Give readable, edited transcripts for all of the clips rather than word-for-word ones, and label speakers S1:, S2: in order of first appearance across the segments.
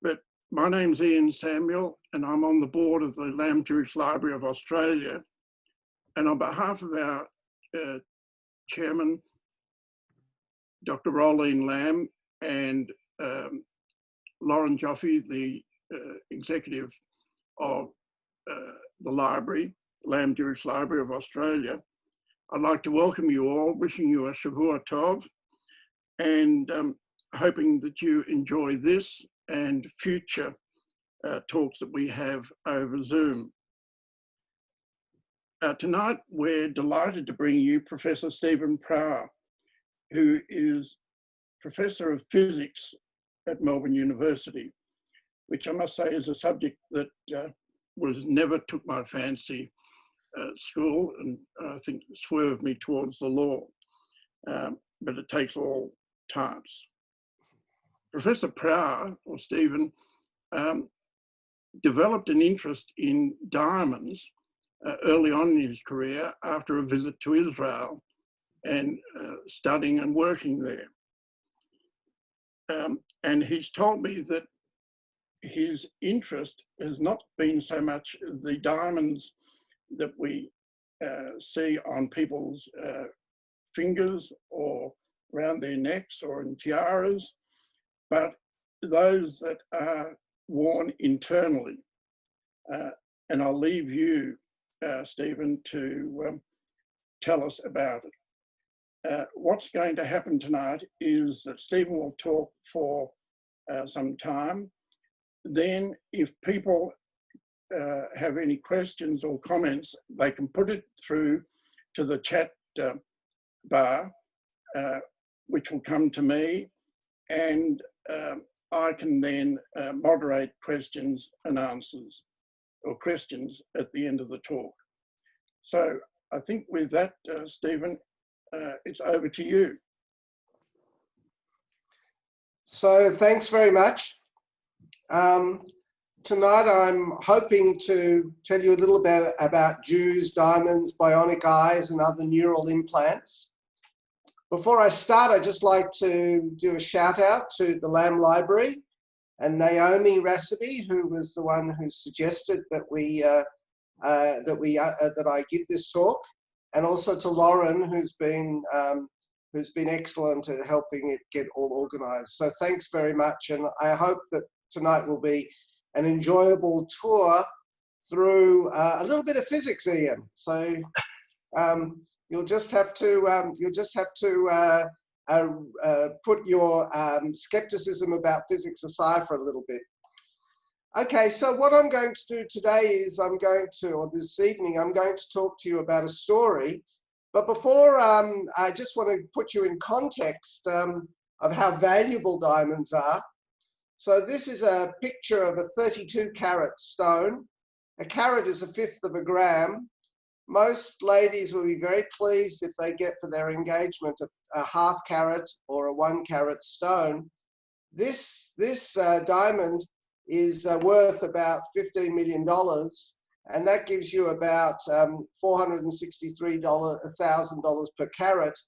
S1: But my name's Ian Samuel, and I'm on the board of the Lamb Jewish Library of Australia. And on behalf of our chairman, Dr. Rolene Lamb, and Lauren Joffe, the executive of the library, Lamb Jewish Library of Australia, I'd like to welcome you all, wishing you a Shavua Tov, and hoping that you enjoy this and future talks that we have over Zoom. Tonight, we're delighted to bring you Professor Stephen Prawer, who is Professor of Physics at Melbourne University, which I must say is a subject that never took my fancy at school, and I think swerved me towards the law, but it takes all types. Professor Prawer, or Stephen, developed an interest in diamonds early on in his career after a visit to Israel and studying and working there. And he's told me that his interest has not been so much the diamonds that we see on people's fingers or around their necks or in tiaras, but those that are worn internally. And I'll leave you, Stephen, to tell us about it. What's going to happen tonight is that Stephen will talk for some time. Then if people have any questions or comments, they can put it through to the chat bar, which will come to me, and I can then moderate questions and answers, or questions at the end of the talk. So I think with that, Stephen, it's over to you.
S2: So thanks very much. Tonight I'm hoping to tell you a little bit about Jews, diamonds, bionic eyes, and other neural implants. Before I start, I'd just like to do a shout out to the Lamb Library and Naomi Rassady, who was the one who suggested that that I give this talk, and also to Lauren, who's been excellent at helping it get all organised. So thanks very much, and I hope that tonight will be an enjoyable tour through a little bit of physics, Ian. So you'll just have to put your skepticism about physics aside for a little bit. Okay, so what I'm going to do today is or this evening, I'm going to talk to you about a story. But before, I just want to put you in context of how valuable diamonds are. So this is a picture of a 32 carat stone. A carat is 1/5 of a gram. Most ladies will be very pleased if they get for their engagement a 1/2 carat or a 1 carat stone. This diamond is worth about $15 million, and that gives you about $463,000 per carat.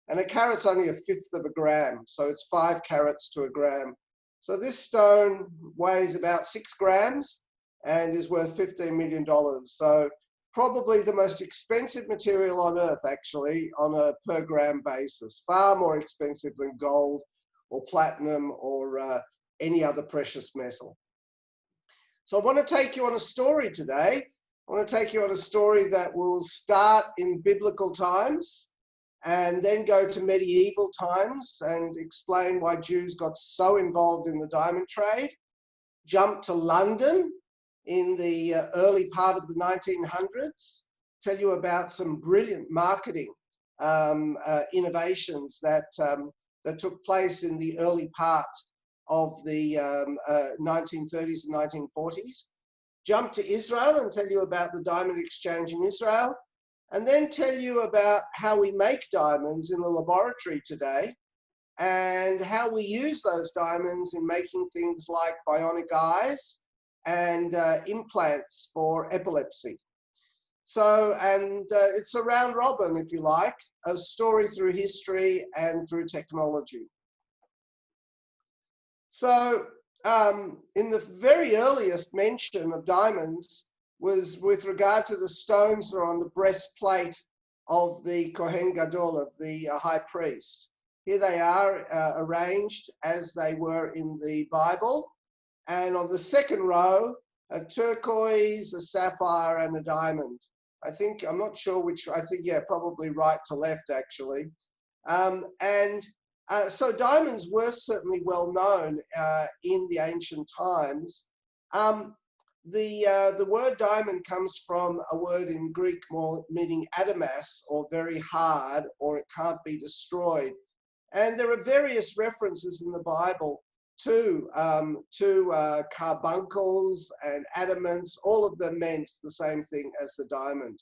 S2: And a carat's only 1/5 of a gram, so it's 5 carats to a gram. So this stone weighs about 6 grams and is worth $15 million. So probably the most expensive material on earth, actually, on a per gram basis, far more expensive than gold or platinum or any other precious metal. So I want to take you on a story today. I want to take you on a story that will start in biblical times and then go to medieval times and explain why Jews got so involved in the diamond trade, jump to London in the early part of the 1900s, tell you about some brilliant marketing innovations that took place in the early part of the 1930s and 1940s, jump to Israel and tell you about the diamond exchange in Israel, and then tell you about how we make diamonds in the laboratory today and how we use those diamonds in making things like bionic eyes and implants for epilepsy. So, and it's a round robin, if you like, a story through history and through technology. So in the very earliest mention of diamonds was with regard to the stones that are on the breastplate of the Kohen Gadol, of the high priest. Here they are arranged as they were in the Bible. And on the second row, a turquoise, a sapphire, and a diamond. I'm not sure which, yeah, probably right to left, actually. So diamonds were certainly well known in the ancient times. The word diamond comes from a word in Greek meaning adamas, or very hard, or it can't be destroyed. And there are various references in the Bible to carbuncles and adamants. All of them meant the same thing as the diamond.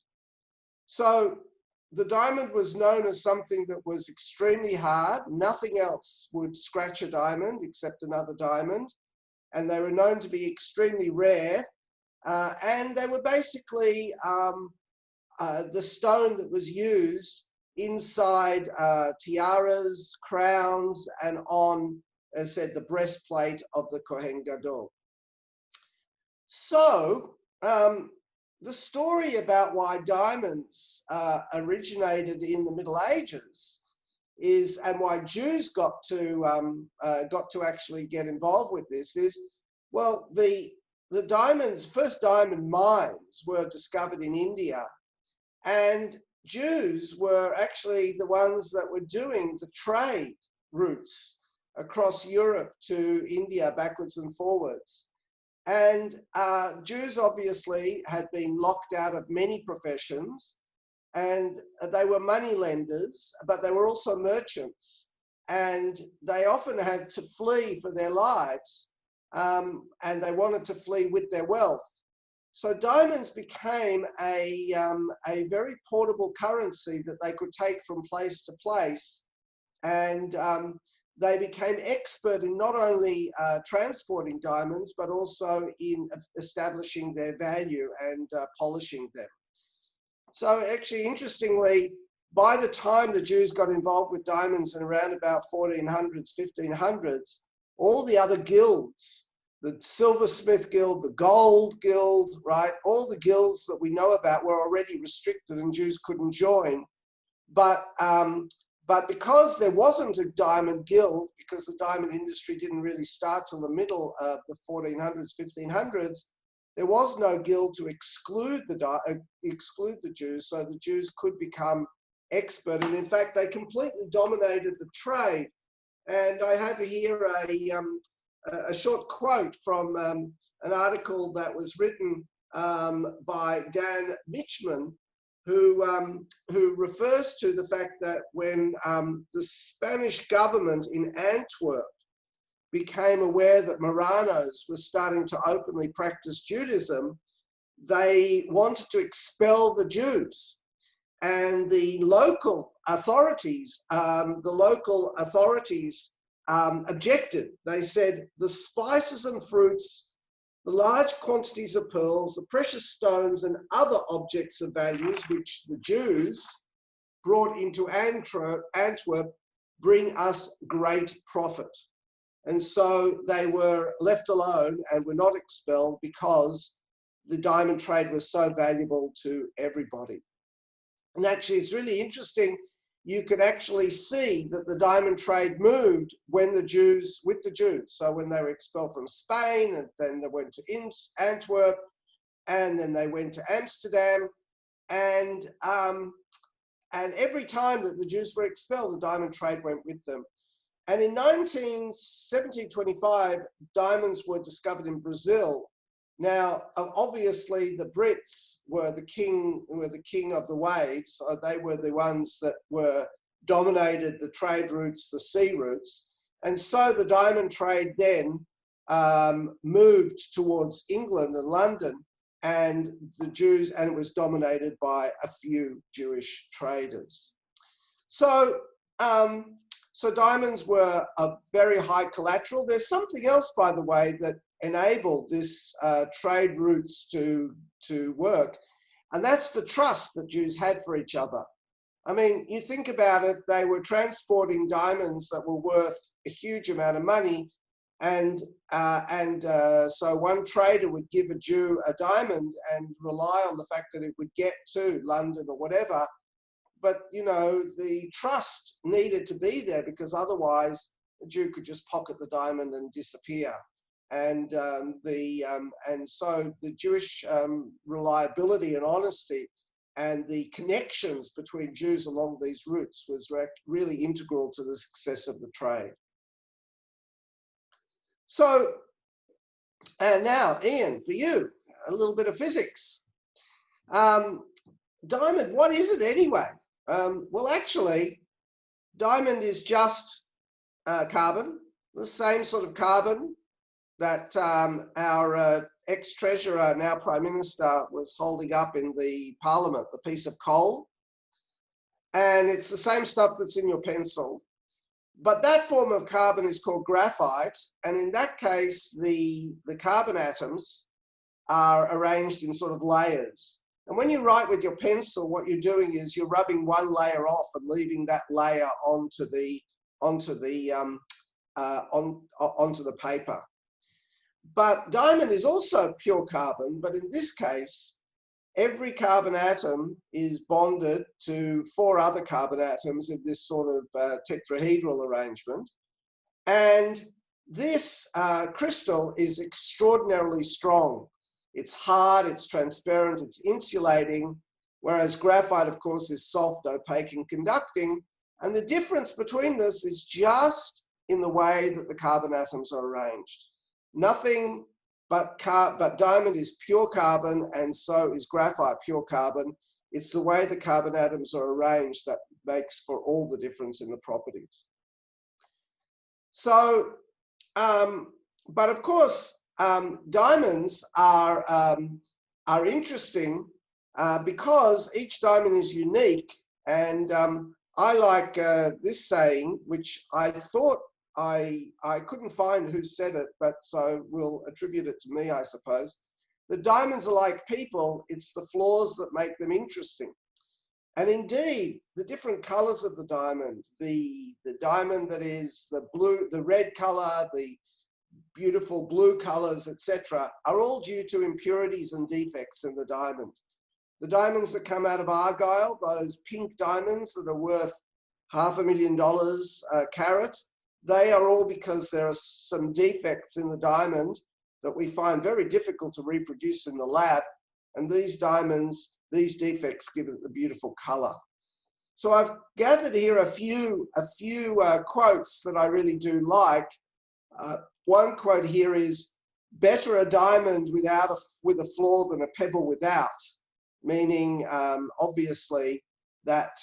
S2: So the diamond was known as something that was extremely hard. Nothing else would scratch a diamond except another diamond. And they were known to be extremely rare. And they were basically the stone that was used inside tiaras, crowns, and on, as I said, the breastplate of the Kohen Gadol. So the story about why diamonds originated in the Middle Ages is, and why Jews got to actually get involved with this is, well, the first diamond mines were discovered in India, and Jews were actually the ones that were doing the trade routes across Europe to India backwards and forwards. And Jews obviously had been locked out of many professions, and they were money lenders, but they were also merchants. And they often had to flee for their lives, and they wanted to flee with their wealth. So diamonds became a very portable currency that they could take from place to place. And they became expert in not only transporting diamonds, but also in establishing their value and polishing them. So actually, interestingly, by the time the Jews got involved with diamonds in around about 1400s, 1500s, all the other guilds, the silversmith guild, the gold guild, right, all the guilds that we know about were already restricted and Jews couldn't join. But because there wasn't a diamond guild, because the diamond industry didn't really start till the middle of the 1400s, 1500s, there was no guild to exclude the Jews, so the Jews could become expert. And in fact, they completely dominated the trade. And I have here a short quote from an article that was written by Dan Mitchman, who refers to the fact that when the Spanish government in Antwerp became aware that Marranos were starting to openly practice Judaism, they wanted to expel the Jews. And the local authorities objected. They said the spices and fruits, the large quantities of pearls, the precious stones, and other objects of values which the Jews brought into Antwerp bring us great profit. And so they were left alone and were not expelled because the diamond trade was so valuable to everybody. And actually, it's really interesting. You could actually see that the diamond trade moved when with the Jews. So when they were expelled from Spain, and then they went to Antwerp, and then they went to Amsterdam, and every time that the Jews were expelled, the diamond trade went with them. And in 1725, diamonds were discovered in Brazil. Now, obviously, the Brits were the king of the waves. So they were the ones that dominated the trade routes, the sea routes. And so the diamond trade then moved towards England and London, and it was dominated by a few Jewish traders. So diamonds were a very high collateral. There's something else, by the way, that enabled this trade routes to work, and that's the trust that Jews had for each other. I mean, you think about it, they were transporting diamonds that were worth a huge amount of money, So one trader would give a Jew a diamond and rely on the fact that it would get to London or whatever. But, you know, the trust needed to be there, because otherwise the Jew could just pocket the diamond and disappear. And so the Jewish reliability and honesty and the connections between Jews along these routes was really integral to the success of the trade. So, and now, Ian, for you, a little bit of physics. Diamond, what is it anyway? Well, actually, diamond is just carbon, the same sort of carbon that our ex-treasurer, now Prime Minister, was holding up in the Parliament, the piece of coal. And it's the same stuff that's in your pencil. But that form of carbon is called graphite. And in that case, the carbon atoms are arranged in sort of layers. And when you write with your pencil, what you're doing is you're rubbing one layer off and leaving that layer onto the paper. But diamond is also pure carbon, but in this case, every carbon atom is bonded to 4 other carbon atoms in this sort of tetrahedral arrangement. And this crystal is extraordinarily strong. It's hard, it's transparent, it's insulating, whereas graphite, of course, is soft, opaque, and conducting. And the difference between this is just in the way that the carbon atoms are arranged. Nothing but diamond is pure carbon, and so is graphite pure carbon. It's the way the carbon atoms are arranged that makes for all the difference in the properties. So, but of course, diamonds are interesting because each diamond is unique. And I like this saying, which I thought I couldn't find who said it, but so we'll attribute it to me, I suppose. The diamonds are like people, it's the flaws that make them interesting. And indeed, the different colors of the diamond, the diamond that is the blue, the red color, the beautiful blue colors, etc., are all due to impurities and defects in the diamond. The diamonds that come out of Argyle, those pink diamonds that are worth $500,000 a carat, they are all because there are some defects in the diamond that we find very difficult to reproduce in the lab. And these diamonds, these defects give it the beautiful color. So I've gathered here a few quotes that I really do like. One quote here is, better a diamond with a flaw than a pebble without, meaning obviously that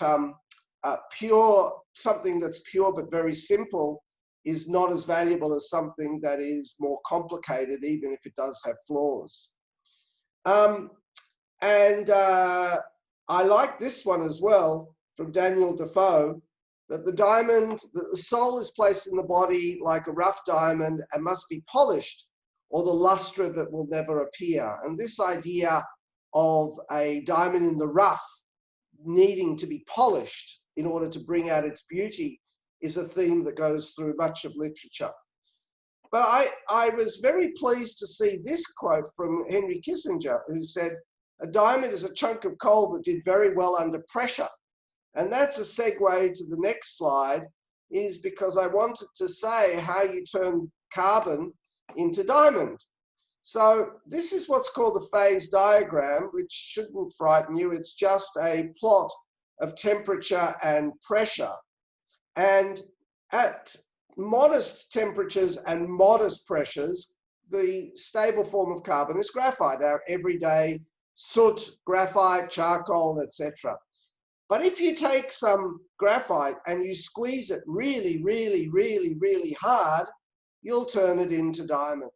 S2: something that's pure but very simple is not as valuable as something that is more complicated, even if it does have flaws. I like this one as well from Daniel Defoe, that the soul is placed in the body like a rough diamond and must be polished, or the luster of it will never appear. And this idea of a diamond in the rough needing to be polished in order to bring out its beauty is a theme that goes through much of literature. But I was very pleased to see this quote from Henry Kissinger, who said, a diamond is a chunk of coal that did very well under pressure. And that's a segue to the next slide, is because I wanted to say how you turn carbon into diamond. So this is what's called a phase diagram, which shouldn't frighten you. It's just a plot of temperature and pressure. And at modest temperatures and modest pressures, the stable form of carbon is graphite, our everyday soot, graphite, charcoal, etc. But if you take some graphite and you squeeze it really, really, really, really hard, you'll turn it into diamond.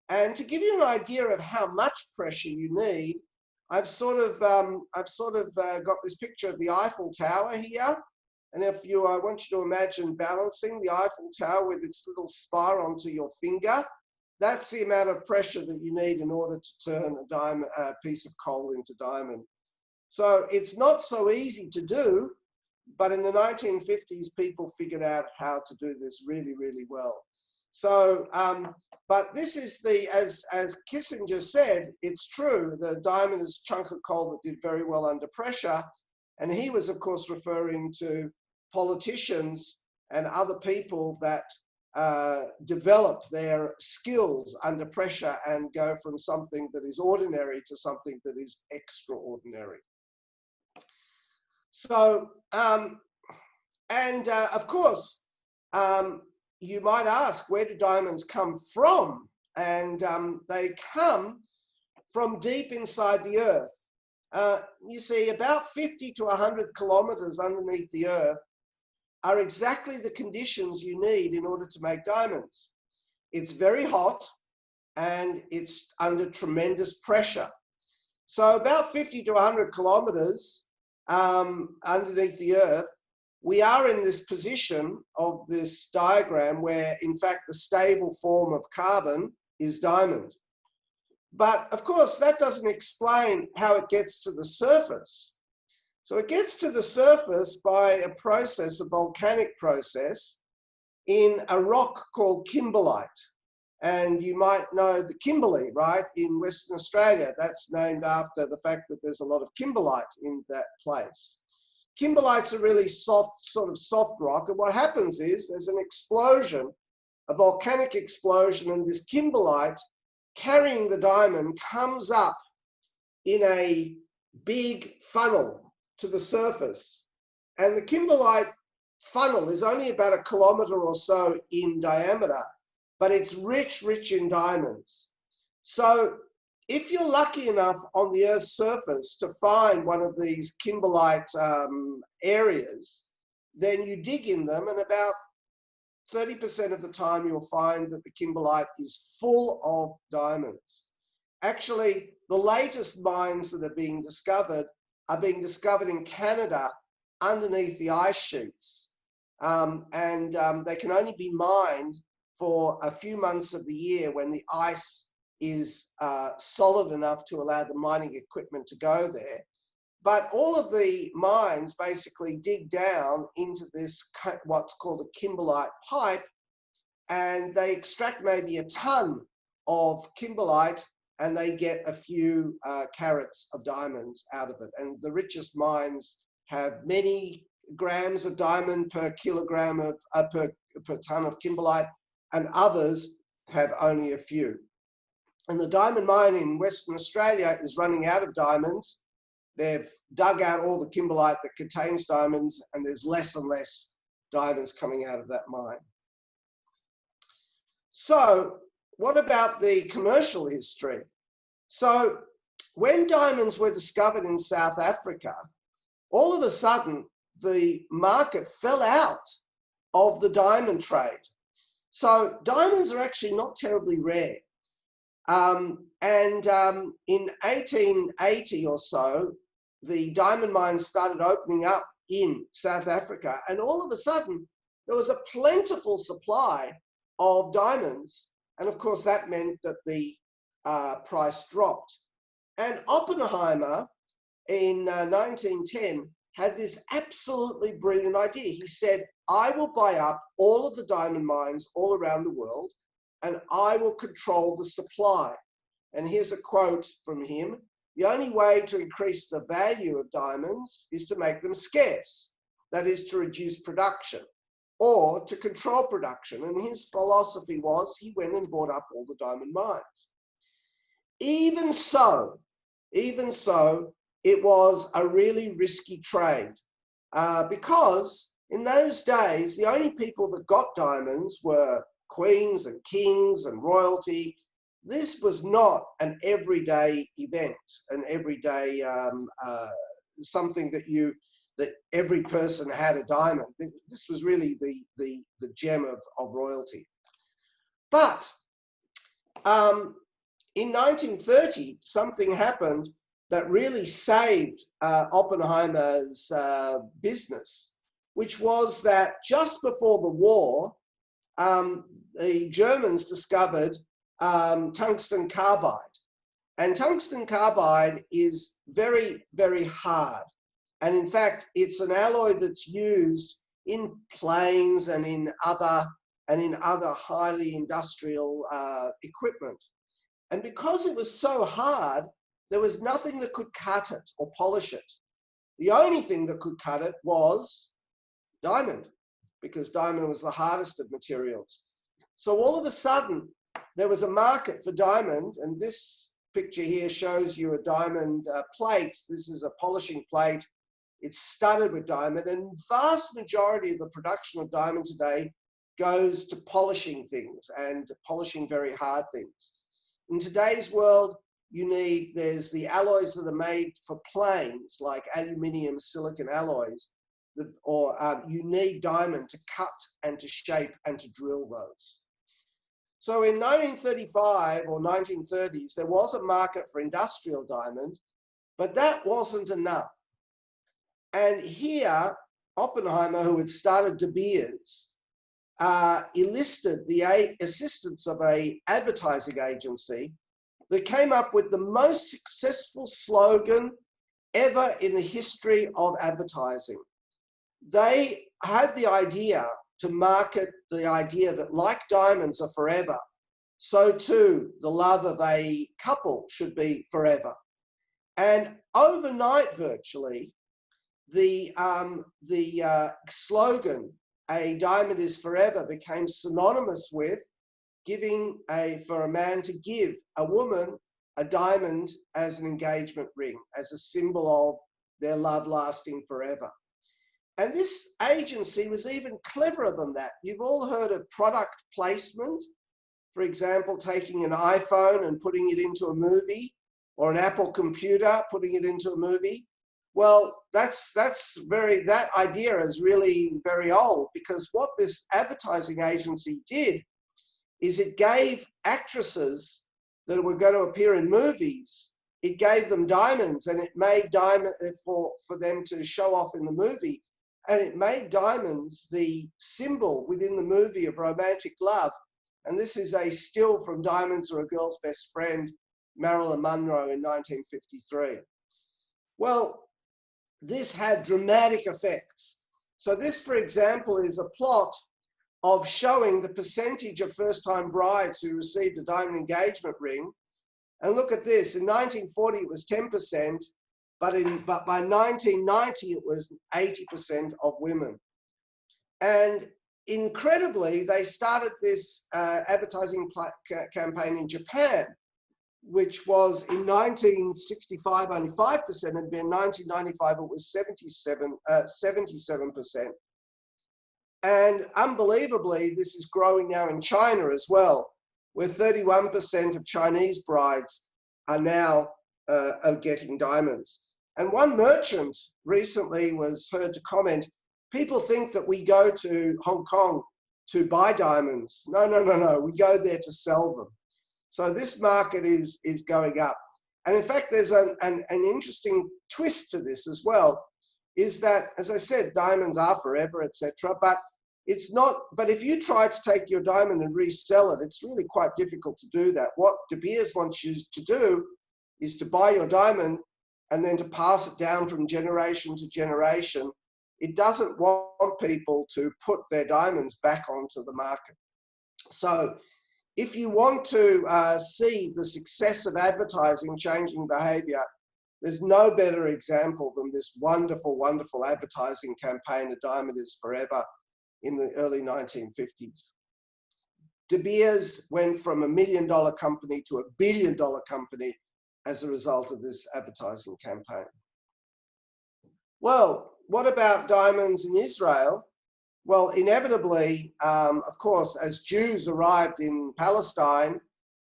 S2: And to give you an idea of how much pressure you need, I've sort of got this picture of the Eiffel Tower here. And if you, I want you to imagine balancing the Eiffel Tower with its little spire onto your finger. That's the amount of pressure that you need in order to turn a piece of coal into diamond. So it's not so easy to do, but in the 1950s, people figured out how to do this really, really well. So, but this is as Kissinger said, it's true. The diamond is a chunk of coal that did very well under pressure. And he was, of course, referring to politicians and other people that develop their skills under pressure and go from something that is ordinary to something that is extraordinary. So, of course, you might ask, where do diamonds come from? And they come from deep inside the earth. You see, about 50 to 100 kilometers underneath the earth are exactly the conditions you need in order to make diamonds. It's very hot and it's under tremendous pressure. So about 50 to 100 kilometers underneath the earth, we are in this position of this diagram where, in fact, the stable form of carbon is diamond. But of course, that doesn't explain how it gets to the surface. So it gets to the surface by a process, a volcanic process, in a rock called kimberlite. And you might know the Kimberley, right, in Western Australia. That's named after the fact that there's a lot of kimberlite in that place. Kimberlite's a really soft, sort of soft rock. And what happens is there's an explosion, a volcanic explosion, and this kimberlite carrying the diamond comes up in a big funnel to the surface. And the kimberlite funnel is only about 1 kilometer or so in diameter, but it's rich, rich in diamonds. So if you're lucky enough on the Earth's surface to find one of these kimberlite areas, then you dig in them, and about 30% of the time you'll find that the kimberlite is full of diamonds. Actually, the latest mines that are being discovered in Canada underneath the ice sheets. They can only be mined for a few months of the year when the ice is solid enough to allow the mining equipment to go there. But all of the mines basically dig down into this, what's called a kimberlite pipe, and they extract maybe a ton of kimberlite, and they get a few carats of diamonds out of it. And the richest mines have many grams of diamond per kilogram of per ton of kimberlite, and others have only a few. And the diamond mine in Western Australia is running out of diamonds. They've dug out all the kimberlite that contains diamonds, and there's less and less diamonds coming out of that mine. So what about the commercial history? So when diamonds were discovered in South Africa, all of a sudden the market fell out of the diamond trade. So diamonds are actually not terribly rare. In 1880 or so, the diamond mines started opening up in South Africa, and all of a sudden there was a plentiful supply of diamonds, and of course that meant that the price dropped. And Oppenheimer in 1910 had this absolutely brilliant idea. He said, I will buy up all of the diamond mines all around the world, and I will control the supply. And here's a quote from him: the only way to increase the value of diamonds is to make them scarce, that is, to reduce production or to control production. And his philosophy was, he went and bought up all the diamond mines. Even so, it was a really risky trade because in those days, the only people that got diamonds were queens and kings and royalty. This was not an everyday event, an everyday something that every person had a diamond. This was really the gem of royalty. But in 1930, something happened that really saved Oppenheimer's business, which was that just before the war, the Germans discovered tungsten carbide. And tungsten carbide is very, very hard. And in fact, it's an alloy that's used in planes and in other and in other highly industrial equipment. And because it was so hard, there was nothing that could cut it or polish it. The only thing that could cut it was diamond, because diamond was the hardest of materials. So all of a sudden, there was a market for diamond, and this picture here shows you a diamond plate. This is a polishing plate. It's studded with diamond, and vast majority of the production of diamond today goes to polishing things and polishing very hard things. In today's world, there's the alloys that are made for planes, like aluminium, silicon alloys, or you need diamond to cut and to shape and to drill those. So in 1935 or 1930s, there was a market for industrial diamond, but that wasn't enough. And here, Oppenheimer, who had started DeBeers, enlisted the assistance of an advertising agency that came up with the most successful slogan ever in the history of advertising. They had the idea to market the idea that like diamonds are forever, so too the love of a couple should be forever. And overnight, virtually, the slogan, "A diamond is forever," became synonymous with for a man to give a woman a diamond as an engagement ring, as a symbol of their love lasting forever. And this agency was even cleverer than that. You've all heard of product placement. For example, taking an iPhone and putting it into a movie, or an Apple computer, putting it into a movie. Well, that idea is really very old, because what this advertising agency did is it gave actresses that were going to appear in movies, it gave them diamonds, and it made diamond for them to show off in the movie. And it made diamonds the symbol within the movie of romantic love. And this is a still from Diamonds Are a Girl's Best Friend, Marilyn Monroe in 1953. Well, this had dramatic effects. So this, for example, is a plot of showing the percentage of first-time brides who received a diamond engagement ring. And look at this, in 1940 it was 10%, but by 1990 it was 80% of women. And incredibly, they started this advertising campaign in Japan, which was in 1965 only 5%, and in 1995 it was 77%. And unbelievably, this is growing now in China as well, where 31% of Chinese brides are now getting diamonds. And one merchant recently was heard to comment, people think that we go to Hong Kong to buy diamonds. No, no, no, no, we go there to sell them. So this market is going up. And in fact, there's an interesting twist to this as well, is that, as I said, diamonds are forever, etc. But it's not, but if you try to take your diamond and resell it, it's really quite difficult to do that. What DeBeers wants you to do is to buy your diamond and then to pass it down from generation to generation. It doesn't want people to put their diamonds back onto the market. So if you want to see the success of advertising changing behavior, there's no better example than this wonderful, wonderful advertising campaign, "A Diamond is Forever," in the early 1950s. DeBeers went from $1 million company to $1 billion company as a result of this advertising campaign. Well, what about diamonds in Israel? Well, inevitably, of course, as Jews arrived in Palestine,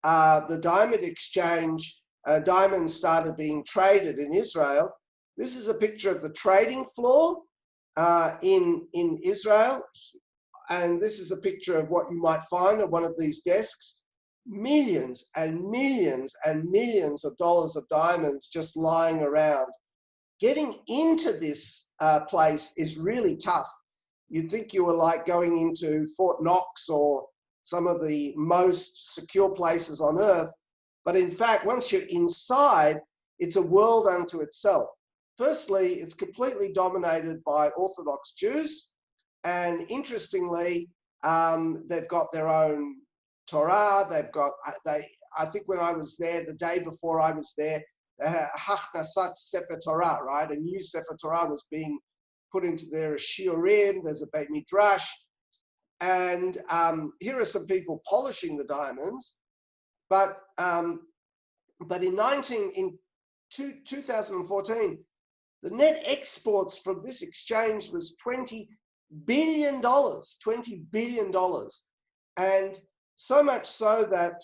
S2: the diamond exchange, diamonds started being traded in Israel. This is a picture of the trading floor in Israel. And this is a picture of what you might find at one of these desks. Millions and millions and millions of dollars of diamonds just lying around. Getting into this place is really tough. You'd think you were like going into Fort Knox or some of the most secure places on earth. But in fact, once you're inside, it's a world unto itself. Firstly, it's completely dominated by Orthodox Jews. And interestingly, They've got their own Torah. They've got, I think when I was there, the day before I was there, Hachnasat Sefer Torah, right? A new Sefer Torah was being put into their shiurim. There's a Beit Midrash. And here are some people polishing the diamonds. But in 2014, the net exports from this exchange was $20 billion, $20 billion. And so much so that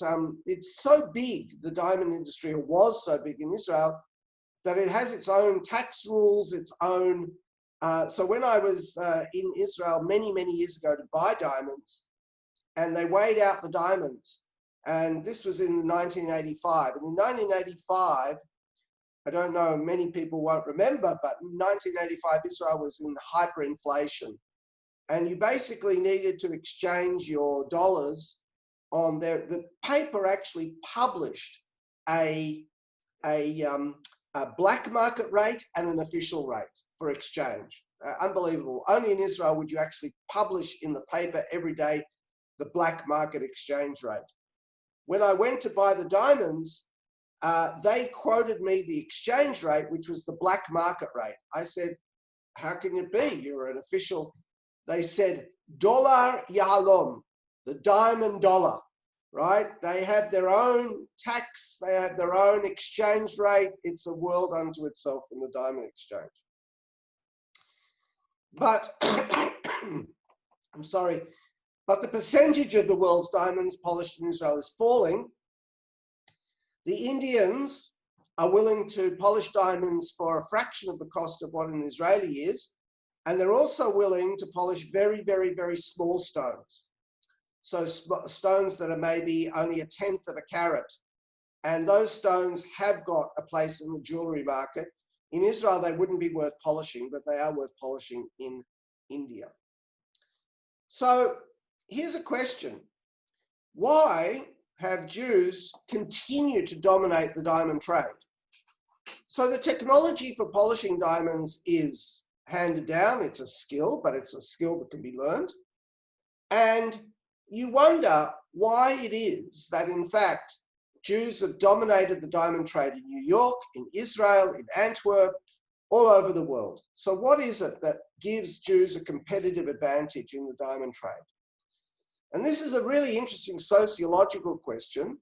S2: it's so big, the diamond industry, or was so big in Israel, that it has its own tax rules, its own. So when I was in Israel many, many years ago to buy diamonds, and they weighed out the diamonds, and this was in 1985. And in 1985, I don't know, many people won't remember, but in 1985, Israel was in hyperinflation. And you basically needed to exchange your dollars on there. The paper actually published a black market rate and an official rate for exchange. Unbelievable. Only in Israel would you actually publish in the paper every day the black market exchange rate. When I went to buy the diamonds, they quoted me the exchange rate, which was the black market rate. I said, how can it be? You're an official. They said, dollar yahalom, the diamond dollar, right? They have their own tax. They have their own exchange rate. It's a world unto itself in the diamond exchange. But, I'm sorry, but the percentage of the world's diamonds polished in Israel is falling. The Indians are willing to polish diamonds for a fraction of the cost of what an Israeli is. And they're also willing to polish very, very, very small stones. So stones that are maybe only 1/10 of a carat. And those stones have got a place in the jewelry market. In Israel, they wouldn't be worth polishing, but they are worth polishing in India. So here's a question. Why have Jews continued to dominate the diamond trade? So the technology for polishing diamonds is handed down. It's a skill, but it's a skill that can be learned. And you wonder why it is that, in fact, Jews have dominated the diamond trade in New York, in Israel, in Antwerp, all over the world. So what is it that gives Jews a competitive advantage in the diamond trade? And this is a really interesting sociological question.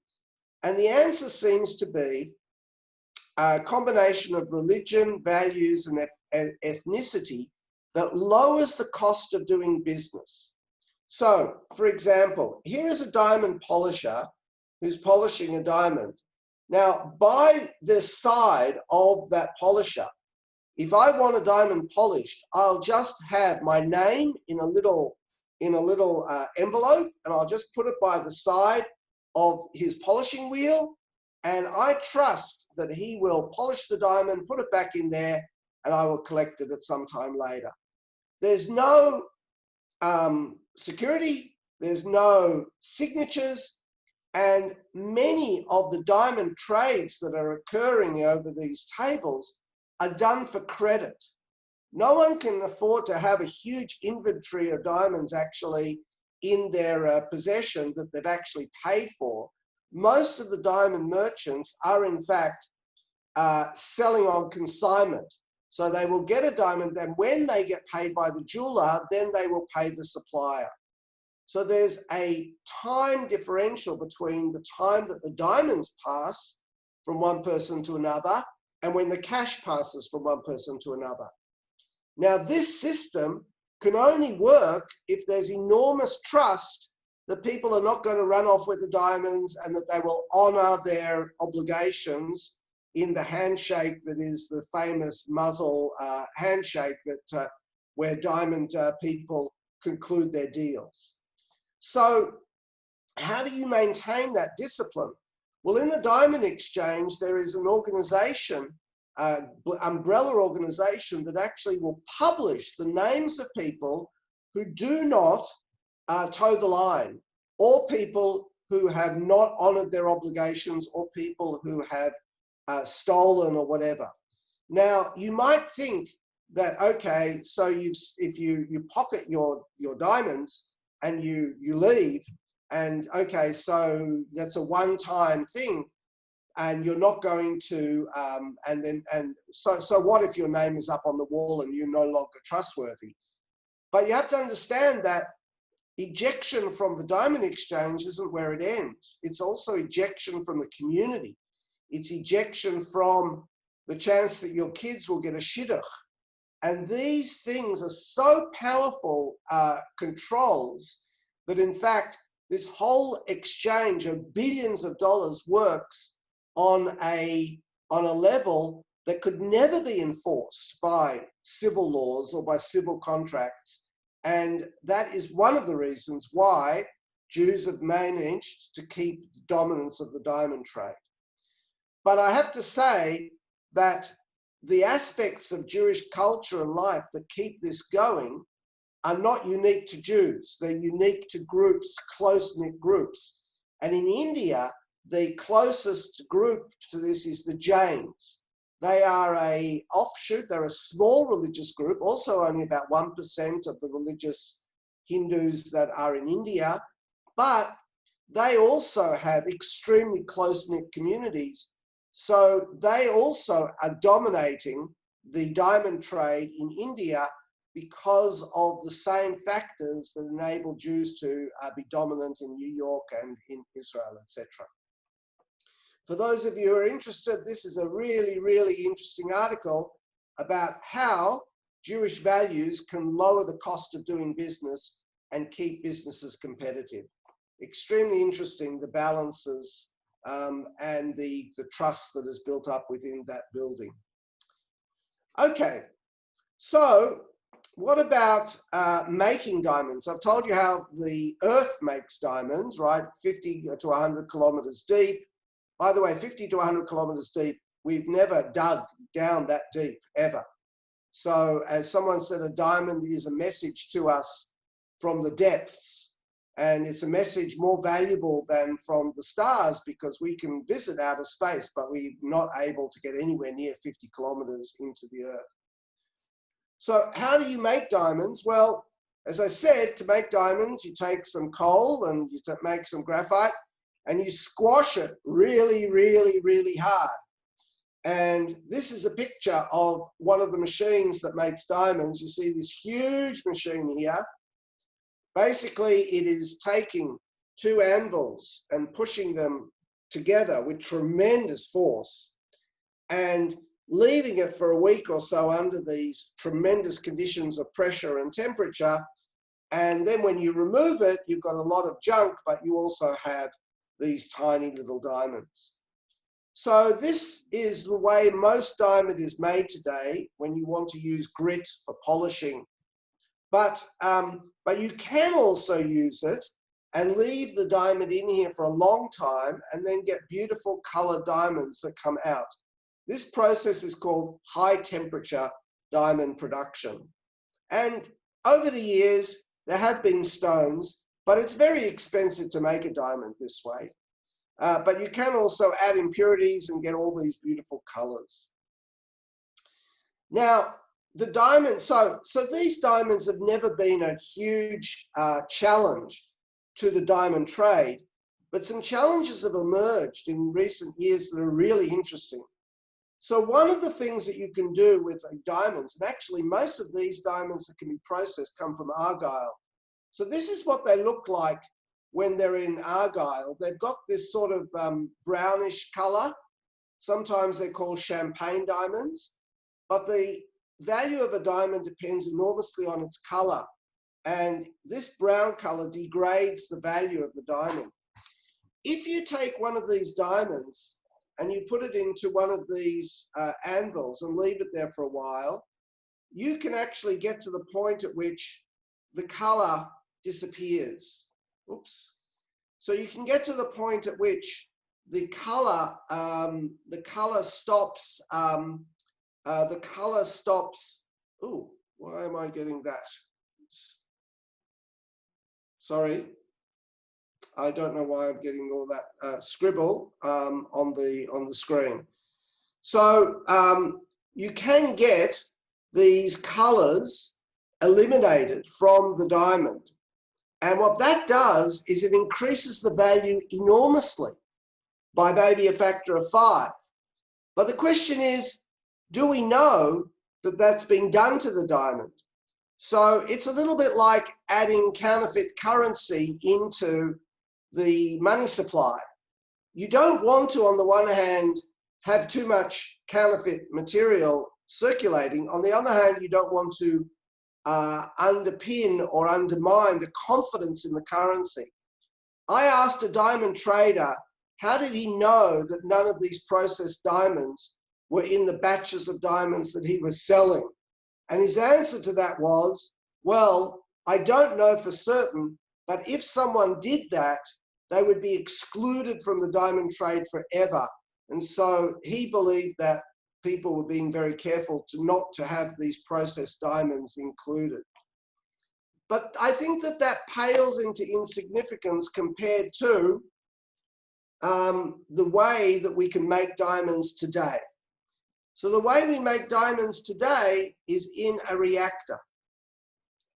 S2: And the answer seems to be a combination of religion, values, and ethnicity that lowers the cost of doing business. So, for example, here is a diamond polisher who's polishing a diamond. Now, by the side of that polisher, if I want a diamond polished, I'll just have my name in a little envelope, and I'll just put it by the side of his polishing wheel, and I trust that he will polish the diamond, put it back in there, and I will collect it at some time later. There's no security, there's no signatures, and many of the diamond trades that are occurring over these tables are done for credit. No one can afford to have a huge inventory of diamonds actually in their possession that they've actually paid for. Most of the diamond merchants are in fact selling on consignment. So they will get a diamond, and when they get paid by the jeweler, then they will pay the supplier. So there's a time differential between the time that the diamonds pass from one person to another and when the cash passes from one person to another. Now, this system can only work if there's enormous trust that people are not going to run off with the diamonds and that they will honor their obligations in the handshake that is the famous muzzle handshake that where diamond people conclude their deals. So how do you maintain that discipline? Well, in the diamond exchange, there is an organization, umbrella organization that actually will publish the names of people who do not toe the line, or people who have not honored their obligations, or people who have stolen or whatever. Now, you might think that, okay, so if you pocket your diamonds and you leave, and okay, so that's a one-time thing, and you're not going to, so what if your name is up on the wall and you're no longer trustworthy? But you have to understand that ejection from the diamond exchange isn't where it ends. It's also ejection from the community. It's ejection from the chance that your kids will get a shidduch. And these things are so powerful controls that, in fact, this whole exchange of billions of dollars works on a level that could never be enforced by civil laws or by civil contracts. And that is one of the reasons why Jews have managed to keep the dominance of the diamond trade. But I have to say that the aspects of Jewish culture and life that keep this going are not unique to Jews. They're unique to groups, close-knit groups. And in India, the closest group to this is the Jains. They are an offshoot, they're a small religious group, also only about 1% of the religious Hindus that are in India, but they also have extremely close-knit communities. So they also are dominating the diamond trade in India because of the same factors that enable Jews to be dominant in New York and in Israel, etc. For those of you who are interested, this is a really, really interesting article about how Jewish values can lower the cost of doing business and keep businesses competitive. Extremely interesting, the balances and the trust that is built up within that building. Okay, so what about making diamonds? I've told you how the earth makes diamonds, right? 50 to 100 kilometers deep. By the way, 50 to 100 kilometers deep, we've never dug down that deep, ever. So as someone said, a diamond is a message to us from the depths. And it's a message more valuable than from the stars because we can visit outer space, but we're not able to get anywhere near 50 kilometers into the earth. So how do you make diamonds? Well, as I said, to make diamonds, you take some coal and you make some graphite and you squash it really, really, really hard. And this is a picture of one of the machines that makes diamonds. You see this huge machine here. Basically, it is taking two anvils and pushing them together with tremendous force and leaving it for a week or so under these tremendous conditions of pressure and temperature. And then when you remove it, you've got a lot of junk, but you also have these tiny little diamonds. So this is the way most diamond is made today when you want to use grit for polishing. But you can also use it and leave the diamond in here for a long time and then get beautiful colored diamonds that come out. This process is called high temperature diamond production. And over the years, there have been stones, but it's very expensive to make a diamond this way. But you can also add impurities and get all these beautiful colors. Now, the diamonds, so these diamonds have never been a huge challenge to the diamond trade, but some challenges have emerged in recent years that are really interesting. So one of the things that you can do with diamonds, and actually most of these diamonds that can be processed come from argile. So this is what they look like when they're in argile. They've got this sort of brownish color. Sometimes they're called champagne diamonds, but the value of a diamond depends enormously on its color. And this brown color degrades the value of the diamond. If you take one of these diamonds and you put it into one of these anvils and leave it there for a while, you can actually get to the point at which the color disappears. Oops. So you can get to the point at which the color stops. Oh, why am I getting that? Sorry. I don't know why I'm getting all that scribble on the screen. So you can get these colors eliminated from the diamond. And what that does is it increases the value enormously by maybe a factor of 5. But the question is, do we know that that's been done to the diamond? So it's a little bit like adding counterfeit currency into the money supply. You don't want to, on the one hand, have too much counterfeit material circulating. On the other hand, you don't want to underpin or undermine the confidence in the currency. I asked a diamond trader, how did he know that none of these processed diamonds were in the batches of diamonds that he was selling? And his answer to that was, well, I don't know for certain, but if someone did that, they would be excluded from the diamond trade forever. And so he believed that people were being very careful not to have these processed diamonds included. But I think that that pales into insignificance compared to the way that we can make diamonds today. So the way we make diamonds today is in a reactor.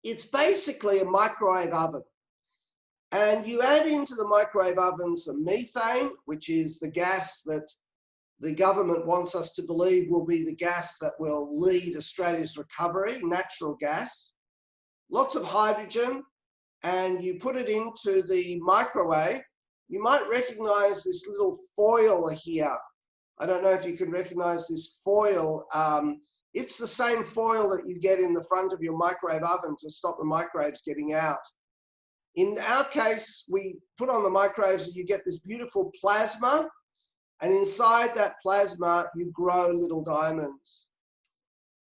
S2: It's basically a microwave oven. And you add into the microwave oven some methane, which is the gas that the government wants us to believe will be the gas that will lead Australia's recovery, natural gas. Lots of hydrogen, and you put it into the microwave. You might recognize this little foil here. I don't know if you can recognize this foil. It's the same foil that you get in the front of your microwave oven to stop the microwaves getting out. In our case, we put on the microwaves and you get this beautiful plasma, and inside that plasma, you grow little diamonds.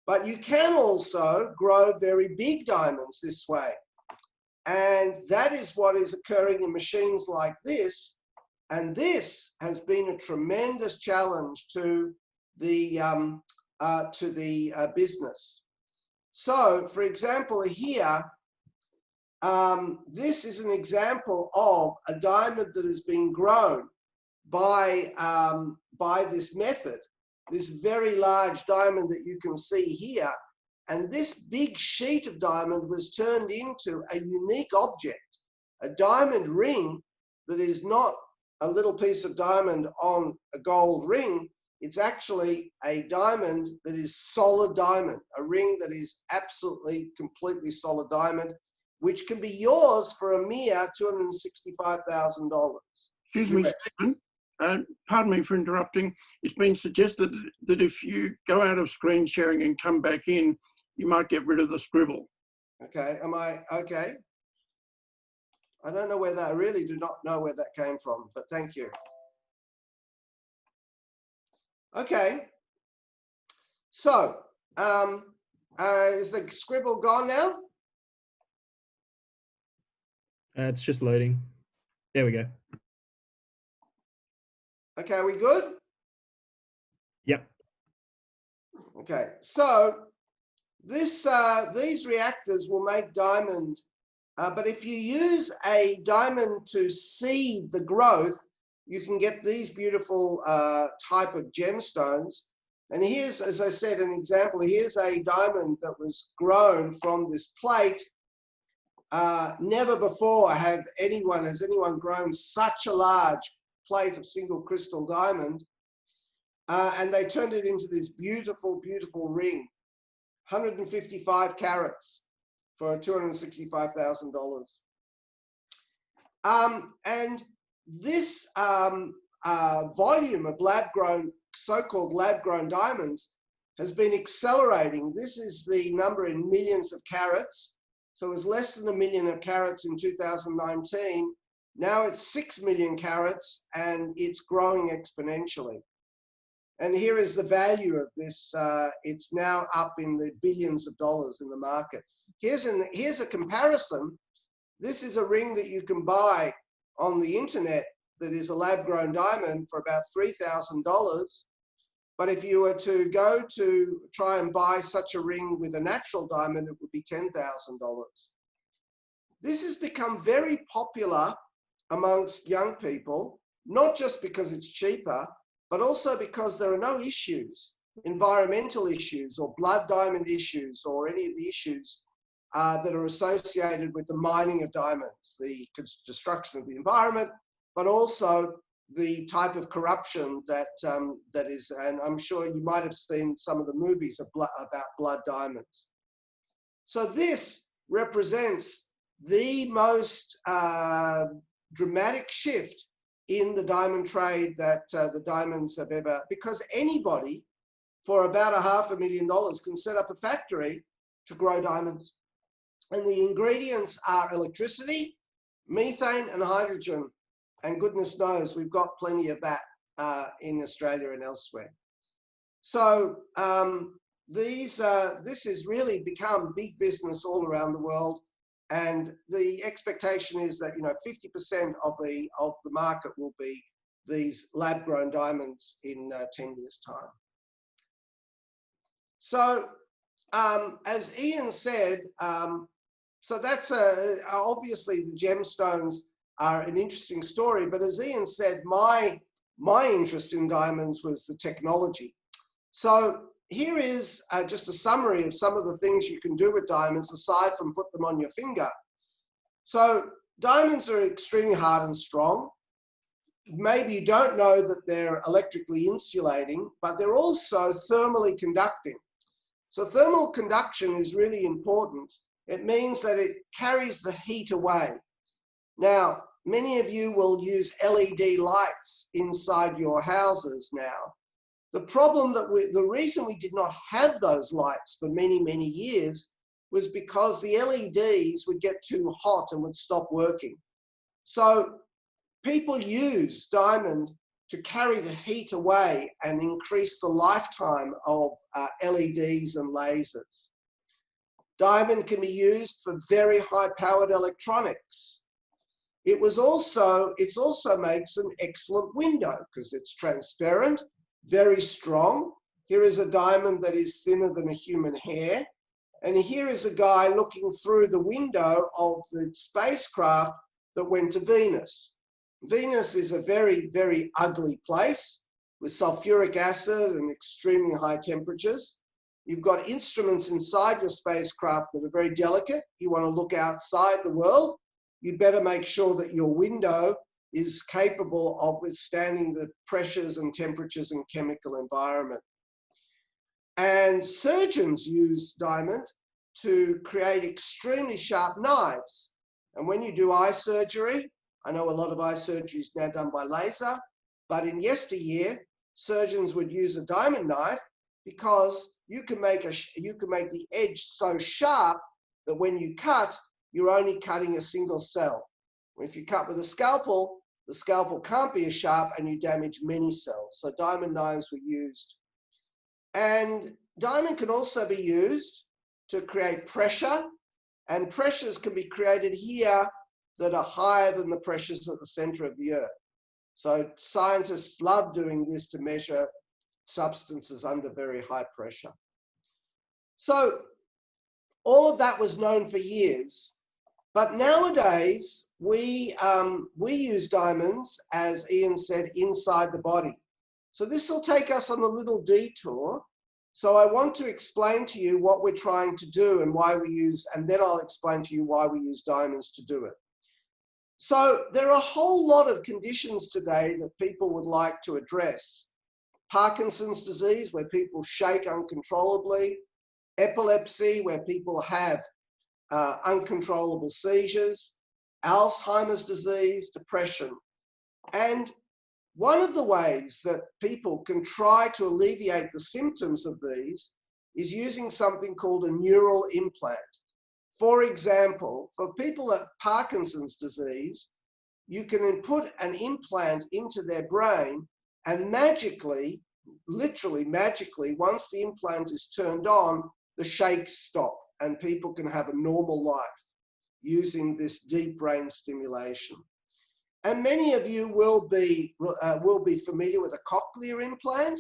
S2: But you can also grow very big diamonds this way. And that is what is occurring in machines like this. And this has been a tremendous challenge to the business. So, for example, here, this is an example of a diamond that has been grown by this method, this very large diamond that you can see here. And this big sheet of diamond was turned into a unique object, a diamond ring that is not a little piece of diamond on a gold ring. It's actually a diamond that is solid diamond, a ring that is absolutely, completely solid diamond, which can be yours for a mere $265,000.
S1: Excuse me, Stephen. Pardon me for interrupting. It's been suggested that if you go out of screen sharing and come back in, you might get rid of the scribble.
S2: Okay, am I okay? I don't know where that, I really do not know where that came from, but thank you. Okay, so is the scribble gone now?
S3: It's just loading. There we go.
S2: Okay, are we good?
S3: Yep.
S2: Okay, so this these reactors will make diamond, but if you use a diamond to seed the growth, you can get these beautiful type of gemstones. And here's, as I said, an example. Here's a diamond that was grown from this plate. Never before has anyone grown such a large plate of single crystal diamond. And they turned it into this beautiful, beautiful ring, 155 carats for $265,000. And this volume of lab-grown, so-called lab-grown diamonds has been accelerating. This is the number in millions of carats. So it was less than 1 million of carats in 2019. Now it's 6 million carats, and it's growing exponentially. And here is the value of this. It's now up in the billions of dollars in the market. Here's a comparison. This is a ring that you can buy on the internet that is a lab-grown diamond for about $3,000. But if you were to go to try and buy such a ring with a natural diamond, it would be $10,000. This has become very popular amongst young people, not just because it's cheaper, but also because there are no issues, environmental issues or blood diamond issues or any of the issues that are associated with the mining of diamonds, the destruction of the environment, but also the type of corruption that that is, and I'm sure you might have seen some of the movies about blood diamonds. So this represents the most dramatic shift in the diamond trade that the diamonds have ever, because anybody for about $500,000 can set up a factory to grow diamonds. And the ingredients are electricity, methane, and hydrogen. And goodness knows we've got plenty of that in Australia and elsewhere. So this has really become big business all around the world. And the expectation is that 50% of the market will be these lab-grown diamonds in 10 years' time. So as Ian said, so that's obviously the gemstones are an interesting story, but as Ian said, my interest in diamonds was the technology. So here is just a summary of some of the things you can do with diamonds aside from put them on your finger. So diamonds are extremely hard and strong. Maybe you don't know that they're electrically insulating, but they're also thermally conducting. So thermal conduction is really important. It means that it carries the heat away. Now, many of you will use LED lights inside your houses now. The problem the reason we did not have those lights for many, many years was because the LEDs would get too hot and would stop working. So people use diamond to carry the heat away and increase the lifetime of LEDs and lasers. Diamond can be used for very high-powered electronics. It also makes an excellent window because it's transparent, very strong. Here is a diamond that is thinner than a human hair. And here is a guy looking through the window of the spacecraft that went to Venus. Venus is a very, very ugly place with sulfuric acid and extremely high temperatures. You've got instruments inside your spacecraft that are very delicate. You want to look outside the world. You better make sure that your window is capable of withstanding the pressures and temperatures and chemical environment. And surgeons use diamond to create extremely sharp knives. And when you do eye surgery, I know a lot of eye surgery is now done by laser, but in yesteryear, surgeons would use a diamond knife because you can make the edge so sharp that when you cut, you're only cutting a single cell. If you cut with a scalpel, the scalpel can't be as sharp and you damage many cells. So diamond knives were used. And diamond can also be used to create pressure, and pressures can be created here that are higher than the pressures at the center of the earth. So scientists love doing this to measure substances under very high pressure. So all of that was known for years, but nowadays we use diamonds, as Ian said, inside the body. So this will take us on a little detour. So I want to explain to you what we're trying to do and why we use, and then I'll explain to you why we use diamonds to do it. So there are a whole lot of conditions today that people would like to address. Parkinson's disease, where people shake uncontrollably. Epilepsy, where people have uncontrollable seizures. Alzheimer's disease, depression. And one of the ways that people can try to alleviate the symptoms of these is using something called a neural implant. For example, for people with Parkinson's disease, you can input an implant into their brain and magically, literally magically, once the implant is turned on, the shakes stop and people can have a normal life using this deep brain stimulation. And many of you will be familiar with a cochlear implant,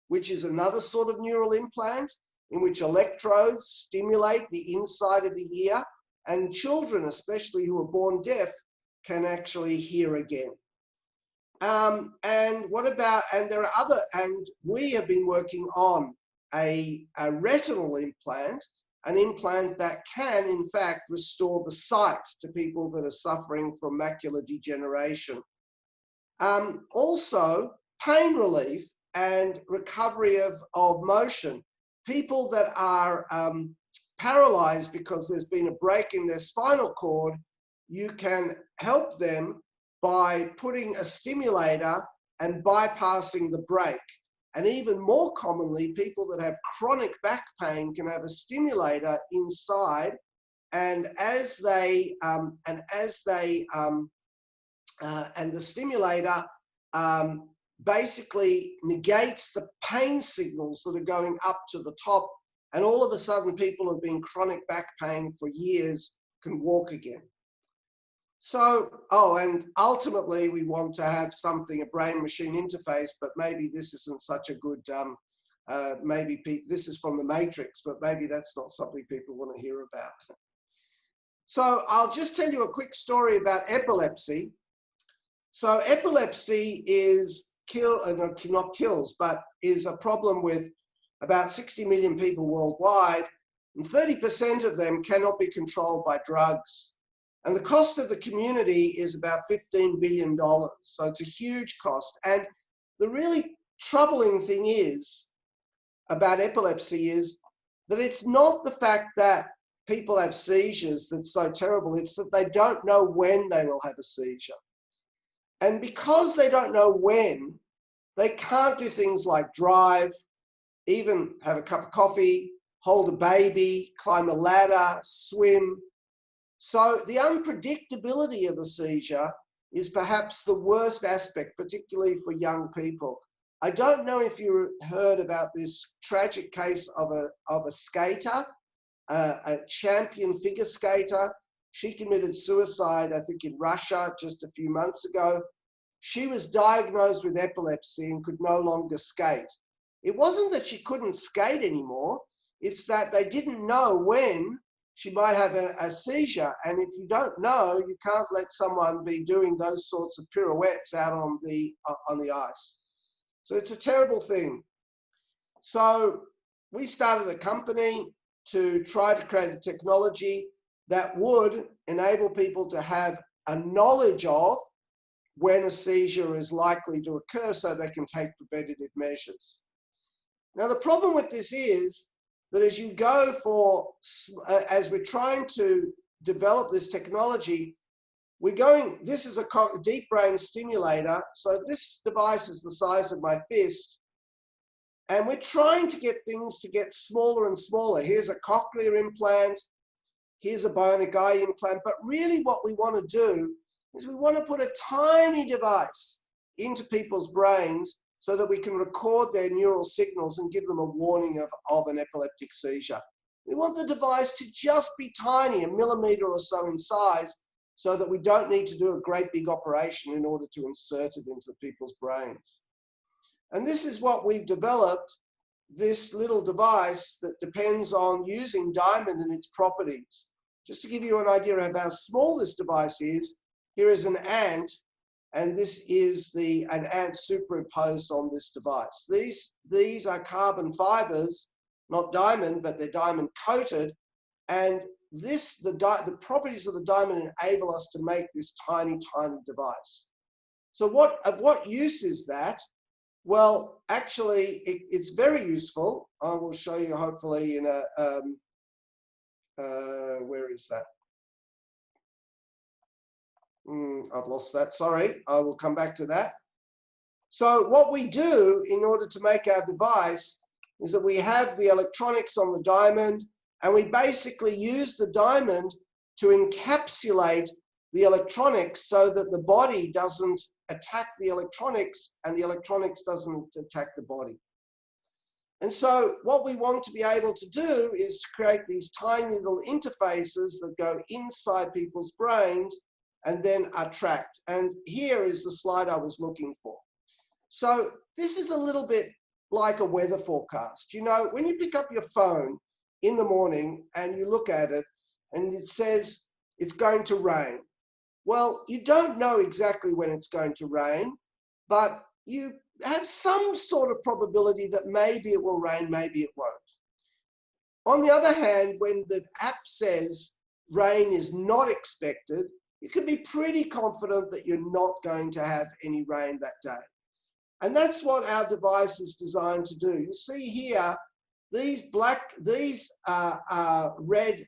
S2: which is another sort of neural implant in which electrodes stimulate the inside of the ear, and children, especially who are born deaf, can actually hear again. And we have been working on a retinal implant an implant that can, in fact, restore the sight to people that are suffering from macular degeneration. Also, pain relief and recovery of motion. People that are paralyzed because there's been a break in their spinal cord, you can help them by putting a stimulator and bypassing the break. And even more commonly, people that have chronic back pain can have a stimulator inside, and the stimulator basically negates the pain signals that are going up to the top, and all of a sudden people who have been chronic back pain for years can walk again. So, and ultimately we want to have something, a brain-machine interface, but maybe this isn't such a good, this is from the Matrix, but maybe that's not something people want to hear about. So I'll just tell you a quick story about epilepsy. So epilepsy is not kills, but is a problem with about 60 million people worldwide, and 30% of them cannot be controlled by drugs. And the cost of the community is about $15 billion. So it's a huge cost. And the really troubling thing is about epilepsy is that it's not the fact that people have seizures that's so terrible, it's that they don't know when they will have a seizure. And because they don't know when, they can't do things like drive, even have a cup of coffee, hold a baby, climb a ladder, swim. So the unpredictability of a seizure is perhaps the worst aspect, particularly for young people. I don't know if you heard about this tragic case of a skater, a champion figure skater. She committed suicide, I think, in Russia just a few months ago. She was diagnosed with epilepsy and could no longer skate. It wasn't that she couldn't skate anymore, it's that they didn't know when she might have a seizure. And if you don't know, you can't let someone be doing those sorts of pirouettes out on the ice. So it's a terrible thing. So we started a company to try to create a technology that would enable people to have a knowledge of when a seizure is likely to occur so they can take preventative measures. Now, the problem with this is that as you go as we're trying to develop this technology, this is a deep brain stimulator. So this device is the size of my fist. And we're trying to get things to get smaller and smaller. Here's a cochlear implant. Here's a bionic eye implant. But really what we want to do is we want to put a tiny device into people's brains so that we can record their neural signals and give them a warning of an epileptic seizure. We want the device to just be tiny, a millimeter or so in size, so that we don't need to do a great big operation in order to insert it into people's brains. And this is what we've developed, this little device that depends on using diamond and its properties. Just to give you an idea of how small this device is, here is an ant, and this is an ant superimposed on this device. These are carbon fibers, not diamond, but they're diamond coated, and the properties of the diamond enable us to make this tiny, tiny device. So what use is that? Well, actually, it's very useful. I will show you hopefully in where is that? I've lost that, sorry. I will come back to that. So what we do in order to make our device is that we have the electronics on the diamond, and we basically use the diamond to encapsulate the electronics so that the body doesn't attack the electronics and the electronics doesn't attack the body. And so what we want to be able to do is to create these tiny little interfaces that go inside people's brains and then are tracked. And here is the slide I was looking for. So this is a little bit like a weather forecast. You know, when you pick up your phone in the morning and you look at it and it says it's going to rain. Well, you don't know exactly when it's going to rain, but you have some sort of probability that maybe it will rain, maybe it won't. On the other hand, when the app says rain is not expected, you can be pretty confident that you're not going to have any rain that day. And that's what our device is designed to do. You see here, these red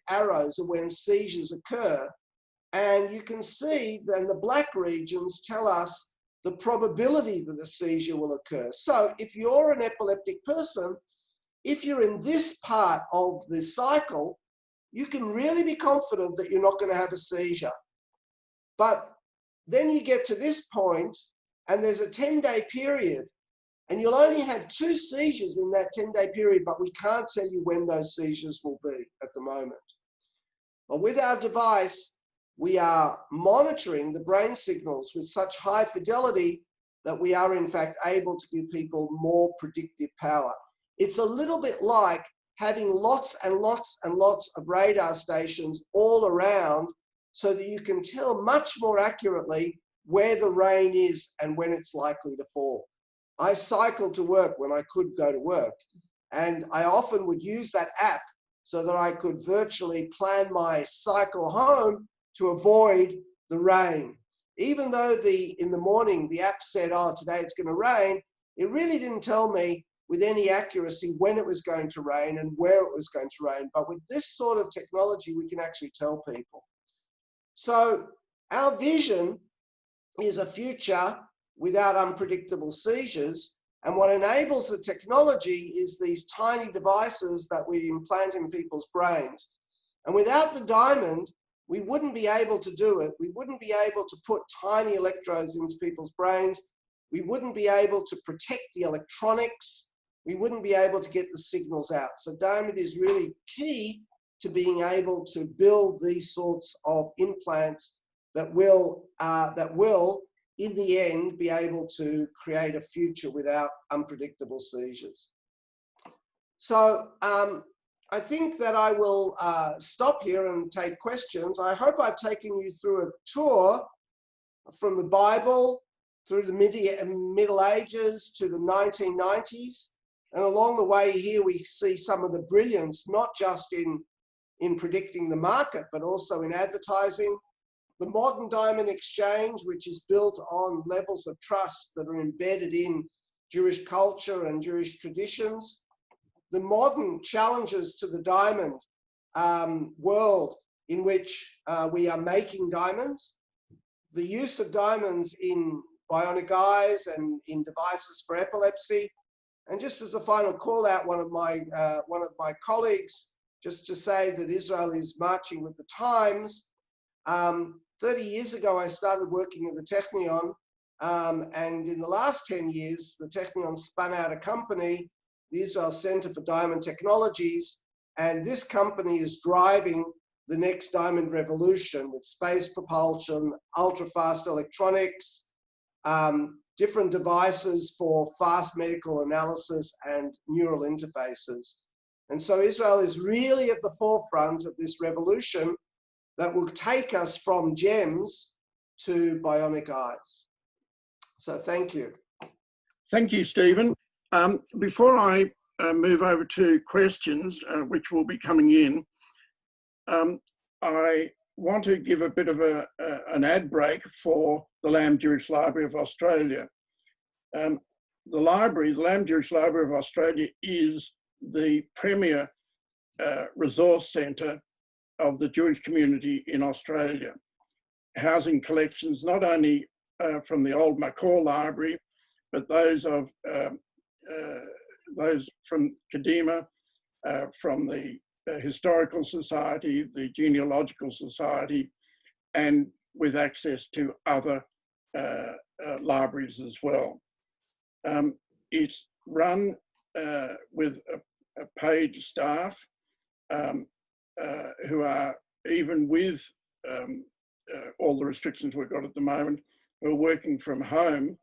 S2: arrows are when seizures occur. And you can see then the black regions tell us the probability that a seizure will occur. So if you're an epileptic person, if you're in this part of the cycle, you can really be confident that you're not going to have a seizure. But then you get to this point and there's a 10-day period and you'll only have 2 seizures in that 10-day period, but we can't tell you when those seizures will be at the moment. But with our device, we are monitoring the brain signals with such high fidelity that we are in fact able to give people more predictive power. It's a little bit like having lots and lots and lots of radar stations all around so that you can tell much more accurately where the rain is and when it's likely to fall. I cycled to work when I could go to work, and I often would use that app so that I could virtually plan my cycle home to avoid the rain. Even though in the morning the app said, oh, today it's going to rain, it really didn't tell me with any accuracy when it was going to rain and where it was going to rain. But with this sort of technology, we can actually tell people. So our vision is a future without unpredictable seizures. And what enables the technology is these tiny devices that we implant in people's brains. And without the diamond, we wouldn't be able to do it. We wouldn't be able to put tiny electrodes into people's brains. We wouldn't be able to protect the electronics. We wouldn't be able to get the signals out. So diamond is really key to being able to build these sorts of implants that will in the end, be able to create a future without unpredictable seizures. So I think that I will stop here and take questions. I hope I've taken you through a tour from the Bible through the Middle Ages to the 1990s. And along the way here, we see some of the brilliance, not just in predicting the market, but also in advertising. The modern diamond exchange, which is built on levels of trust that are embedded in Jewish culture and Jewish traditions. The modern challenges to the diamond world in which we are making diamonds. The use of diamonds in bionic eyes and in devices for epilepsy. And just as a final call out, one of my colleagues, just to say that Israel is marching with the times. 30 years ago, I started working at the Technion, and in the last 10 years, the Technion spun out a company, the Israel Center for Diamond Technologies, and this company is driving the next diamond revolution with space propulsion, ultra-fast electronics, different devices for fast medical analysis and neural interfaces. And so Israel is really at the forefront of this revolution that will take us from gems to bionic eyes. So thank you.
S1: Thank you, Stephen. Before I move over to questions, which will be coming in, I want to give a bit of an ad break for the Lamb Jewish Library of Australia. The Lamb Jewish Library of Australia is the premier resource centre of the Jewish community in Australia, housing collections not only from the old Macaw Library, but those from Kadima, from the Historical Society, the Genealogical Society, and with access to other libraries as well. It's run with a paid staff who are, even with all the restrictions we've got at the moment, we're working from home.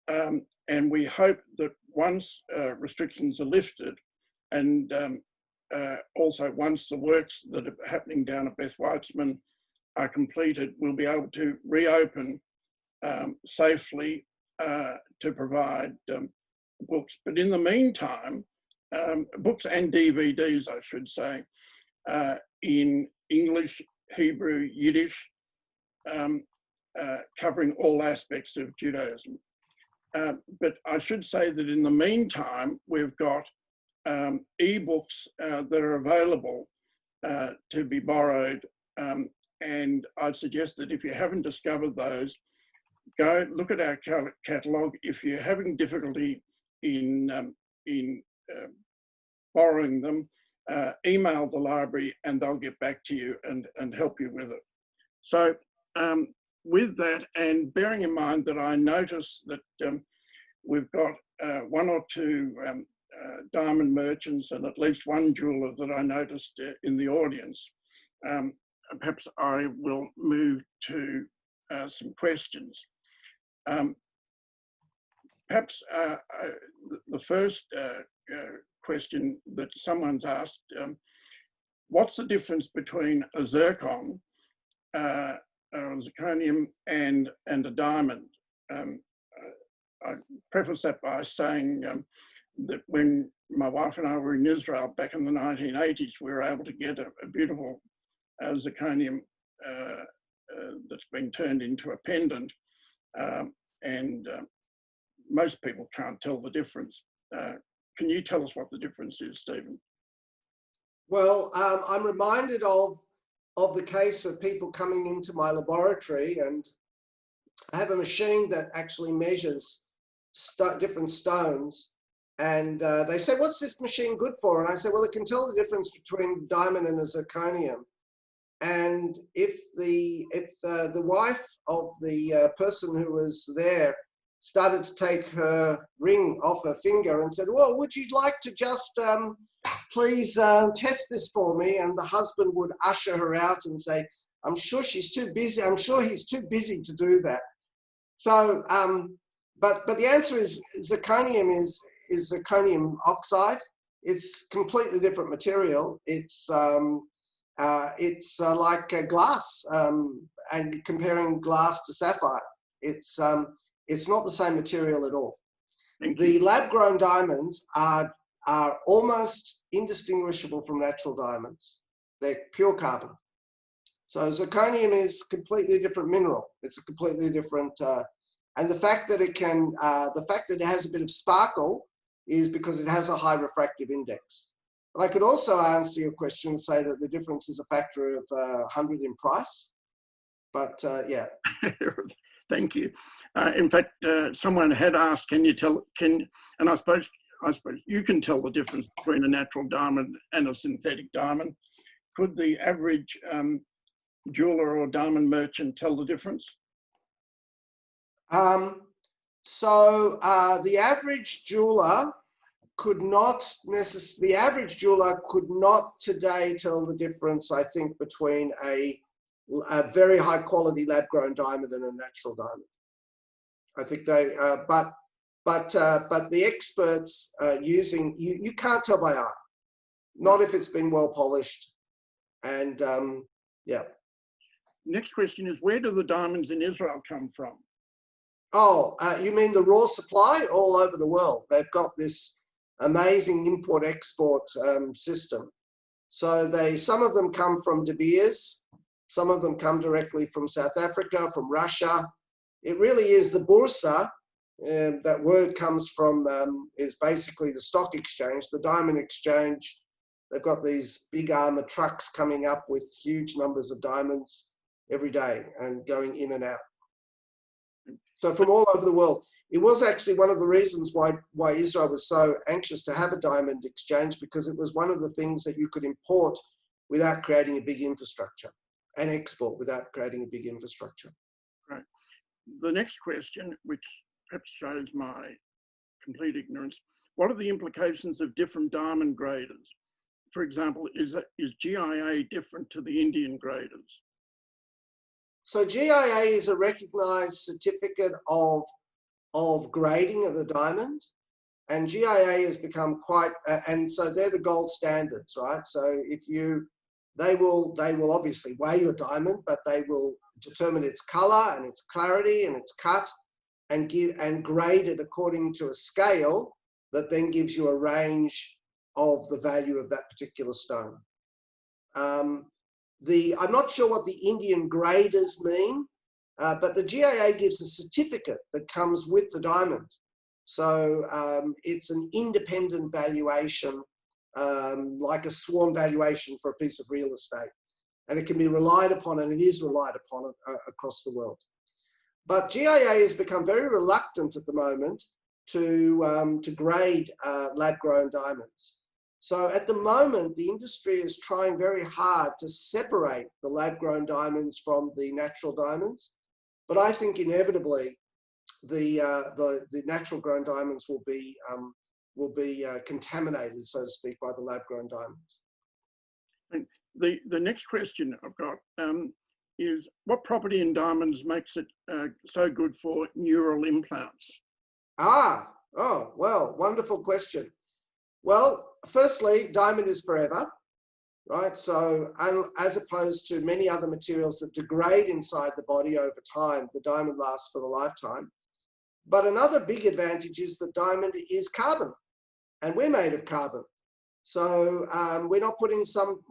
S1: And we hope that once restrictions are lifted, and also once the works that are happening down at Beth Weitzman are completed, we'll be able to reopen safely to provide books. But in the meantime, books and DVDs, I should say, in English, Hebrew, Yiddish, covering all aspects of Judaism. But I should say that in the meantime, we've got ebooks that are available to be borrowed. And I'd suggest that if you haven't discovered those, go look at our catalogue. If you're having difficulty in borrowing them, email the library and they'll get back to you and help you with it. So with that, and bearing in mind that I noticed that we've got one or two diamond merchants and at least one jeweler that I noticed in the audience, perhaps I will move to some questions. Perhaps the first question that someone's asked, what's the difference between a zircon, a zirconium and a diamond? I preface that by saying that when my wife and I were in Israel back in the 1980s, we were able to get a beautiful zirconium that's been turned into a pendant, and most people can't tell the difference. Can you tell us what the difference is, Stephen?
S2: Well, I'm reminded of the case of people coming into my laboratory, and I have a machine that actually measures different stones. And they said, what's this machine good for? And I said, well, it can tell the difference between diamond and a zirconium. And if the wife of the person who was there started to take her ring off her finger and said, well, would you like to just please test this for me? And the husband would usher her out and say, I'm sure she's too busy. I'm sure he's too busy to do that. So, but the answer is zirconium is zirconium oxide. It's completely different material. It's like glass, and comparing glass to sapphire. It's not the same material at all. The lab-grown diamonds are almost indistinguishable from natural diamonds. They're pure carbon. So zirconium is a completely different mineral. It's a completely different, and the fact that it has a bit of sparkle is because it has a high refractive index. But I could also answer your question and say that the difference is a factor of 100 in price. But yeah.
S1: Thank you. In fact, someone had asked, can you tell, and I suppose you can tell the difference between a natural diamond and a synthetic diamond. Could the average jeweler or diamond merchant tell the difference?
S2: So the average jeweler could not today tell the difference, I think, between a very high quality lab grown diamond and a natural diamond. I think they, but the experts using, you can't tell by eye, not if it's been well polished. And yeah.
S1: Next question is, where do the diamonds in Israel come from?
S2: Oh, you mean the raw supply? All over the world. They've got this amazing import-export system. So some of them come from DeBeers, some of them come directly from South Africa, from Russia. It really is the Bursa, that word comes from, is basically the stock exchange, the diamond exchange. They've got these big armored trucks coming up with huge numbers of diamonds every day and going in and out. So from all over the world. It was actually one of the reasons why Israel was so anxious to have a diamond exchange, because it was one of the things that you could import without creating a big infrastructure, and export without creating a big infrastructure.
S1: Right. The next question, which perhaps shows my complete ignorance, what are the implications of different diamond graders? For example, is GIA different to the Indian graders?
S2: So GIA is a recognized certificate of grading of the diamond, and GIA has become quite, and so they're the gold standards, right? So they will obviously weigh your diamond, but they will determine its color and its clarity and its cut, and grade it according to a scale that then gives you a range of the value of that particular stone. I'm not sure what the Indian graders mean, but the GAA gives a certificate that comes with the diamond. So it's an independent valuation, like a sworn valuation for a piece of real estate. And it can be relied upon, and it is relied upon across the world. But GAA has become very reluctant at the moment to grade lab-grown diamonds. So at the moment, the industry is trying very hard to separate the lab-grown diamonds from the natural diamonds. But I think inevitably the natural-grown diamonds will be contaminated, so to speak, by the lab-grown diamonds.
S1: The next question I've got is, what property in diamonds makes it so good for neural implants?
S2: Oh, well, wonderful question. Well, firstly, diamond is forever, right? So as opposed to many other materials that degrade inside the body over time, the diamond lasts for the lifetime. But another big advantage is that diamond is carbon, and we're made of carbon. So we're not putting some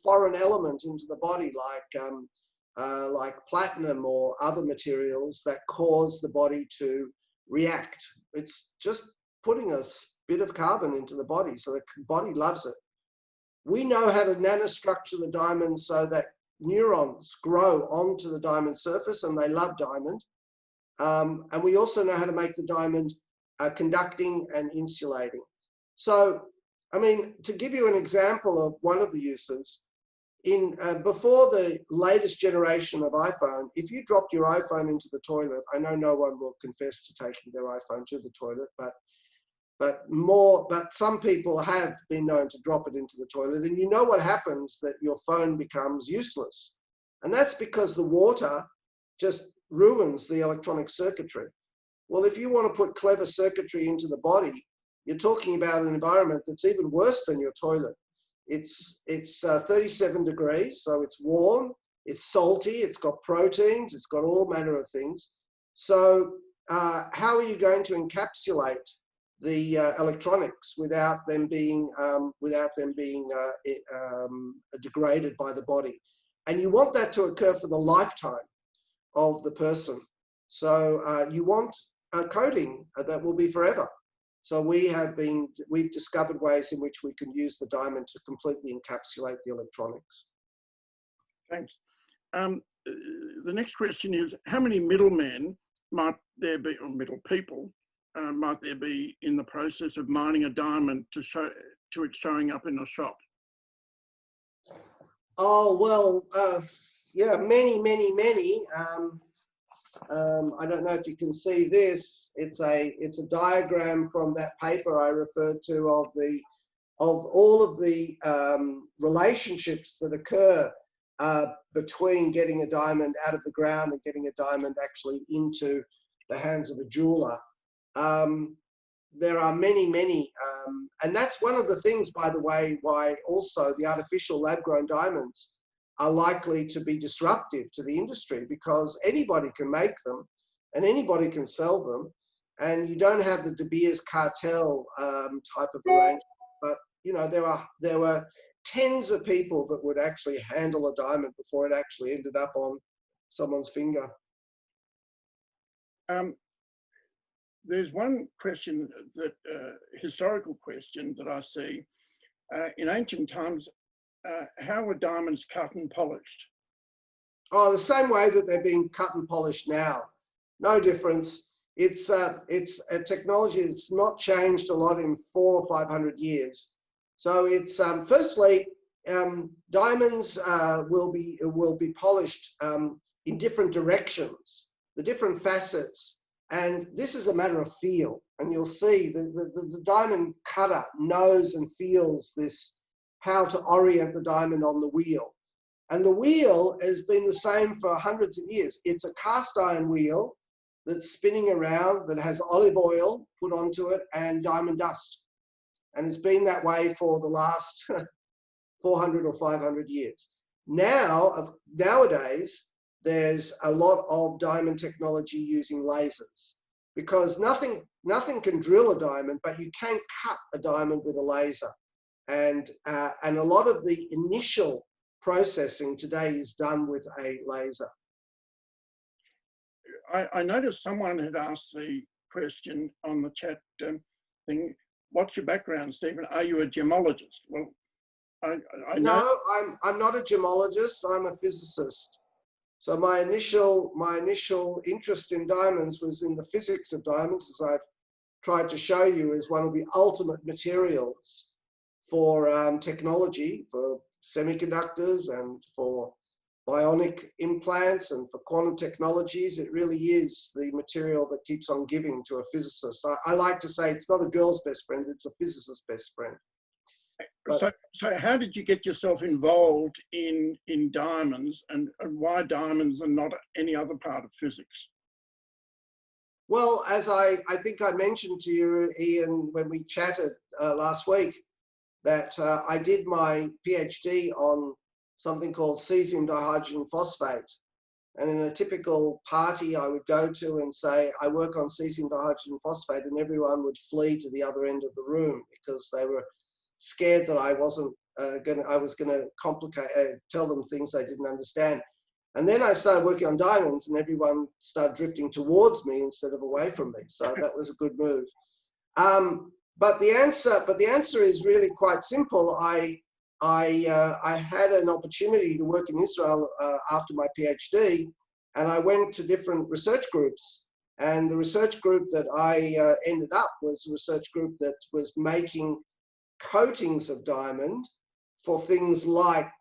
S2: foreign element into the body like platinum or other materials that cause the body to react. It's just putting a bit of carbon into the body, so the body loves it. We know how to nanostructure the diamond so that neurons grow onto the diamond surface, and they love diamond. And we also know how to make the diamond conducting and insulating. So, I mean, to give you an example of one of the uses, before the latest generation of iPhone, if you dropped your iPhone into the toilet, I know no one will confess to taking their iPhone to the toilet, but some people have been known to drop it into the toilet, and you know what happens, that your phone becomes useless. And that's because the water just ruins the electronic circuitry. Well, if you want to put clever circuitry into the body, you're talking about an environment that's even worse than your toilet. It's 37 degrees, so it's warm, it's salty, it's got proteins, it's got all manner of things. So how are you going to encapsulate the electronics without them being degraded by the body? And you want that to occur for the lifetime of the person. So you want a coating that will be forever. So we've discovered ways in which we can use the diamond to completely encapsulate the electronics.
S1: Thanks. The next question is, how many middlemen might there be, or middle people, might there be in the process of mining a diamond to it showing up in a shop?
S2: Oh, well, yeah, many. I don't know if you can see this. It's a diagram from that paper I referred to of all of the relationships that occur between getting a diamond out of the ground and getting a diamond actually into the hands of a jeweler. There are many, and that's one of the things, by the way, why also the artificial lab-grown diamonds are likely to be disruptive to the industry, because anybody can make them and anybody can sell them, and you don't have the DeBeers cartel type of arrangement. But you know, there were tens of people that would actually handle a diamond before it actually ended up on someone's finger.
S1: There's one question, that historical question that I see. In ancient times, how were diamonds cut and polished?
S2: Oh, the same way that they're being cut and polished now. No difference. It's a technology that's not changed a lot in 400 or 500 years. So it's firstly, diamonds will be polished in different directions, the different facets, and this is a matter of feel. And you'll see the diamond cutter knows and feels this, how to orient the diamond on the wheel. And the wheel has been the same for hundreds of years. It's a cast iron wheel that's spinning around, that has olive oil put onto it and diamond dust. And it's been that way for the last 400 or 500 years. Nowadays, there's a lot of diamond technology using lasers, because nothing nothing can drill a diamond, but you can cut a diamond with a laser. And a lot of the initial processing today is done with a laser.
S1: I noticed someone had asked the question on the chat thing, what's your background, Stephen? Are you a gemologist? Well, I know.
S2: No, I'm not a gemologist, I'm a physicist. So my initial interest in diamonds was in the physics of diamonds, as I've tried to show you, is one of the ultimate materials for technology, for semiconductors and for bionic implants and for quantum technologies. It really is the material that keeps on giving to a physicist. I like to say it's not a girl's best friend, it's a physicist's best friend.
S1: So how did you get yourself involved in diamonds, and why diamonds and not any other part of physics?
S2: Well, as I think I mentioned to you, Ian, when we chatted last week, that I did my PhD on something called cesium dihydrogen phosphate. And in a typical party I would go to and say, I work on cesium dihydrogen phosphate, and everyone would flee to the other end of the room because they were scared that I was going to tell them things they didn't understand. And then I started working on diamonds, and everyone started drifting towards me instead of away from me. So that was a good move. But the answer is really quite simple. I had an opportunity to work in Israel after my PhD, and I went to different research groups. And the research group that I ended up was a research group that was making coatings of diamond for things like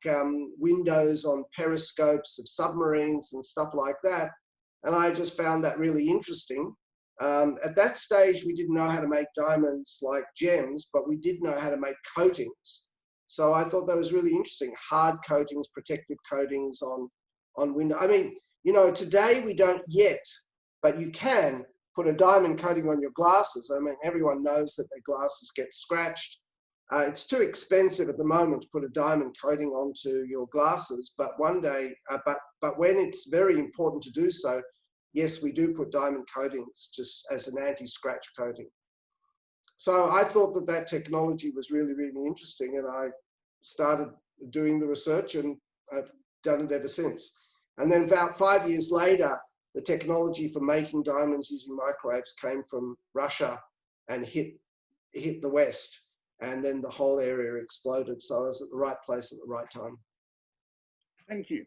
S2: windows on periscopes of submarines and stuff like that. And I just found that really interesting. At that stage, we didn't know how to make diamonds like gems, but we did know how to make coatings. So I thought that was really interesting. Hard coatings, protective coatings on window. I mean, you know, today we don't yet, but you can put a diamond coating on your glasses. I mean, everyone knows that their glasses get scratched. It's too expensive at the moment to put a diamond coating onto your glasses, but one day, but when it's very important to do so, yes, we do put diamond coatings just as an anti-scratch coating. So I thought that that technology was really, really interesting, and I started doing the research, and I've done it ever since. And then about 5 years later, the technology for making diamonds using microwaves came from Russia and hit the West. And then the whole area exploded. So I was at the right place at the right time.
S1: Thank you.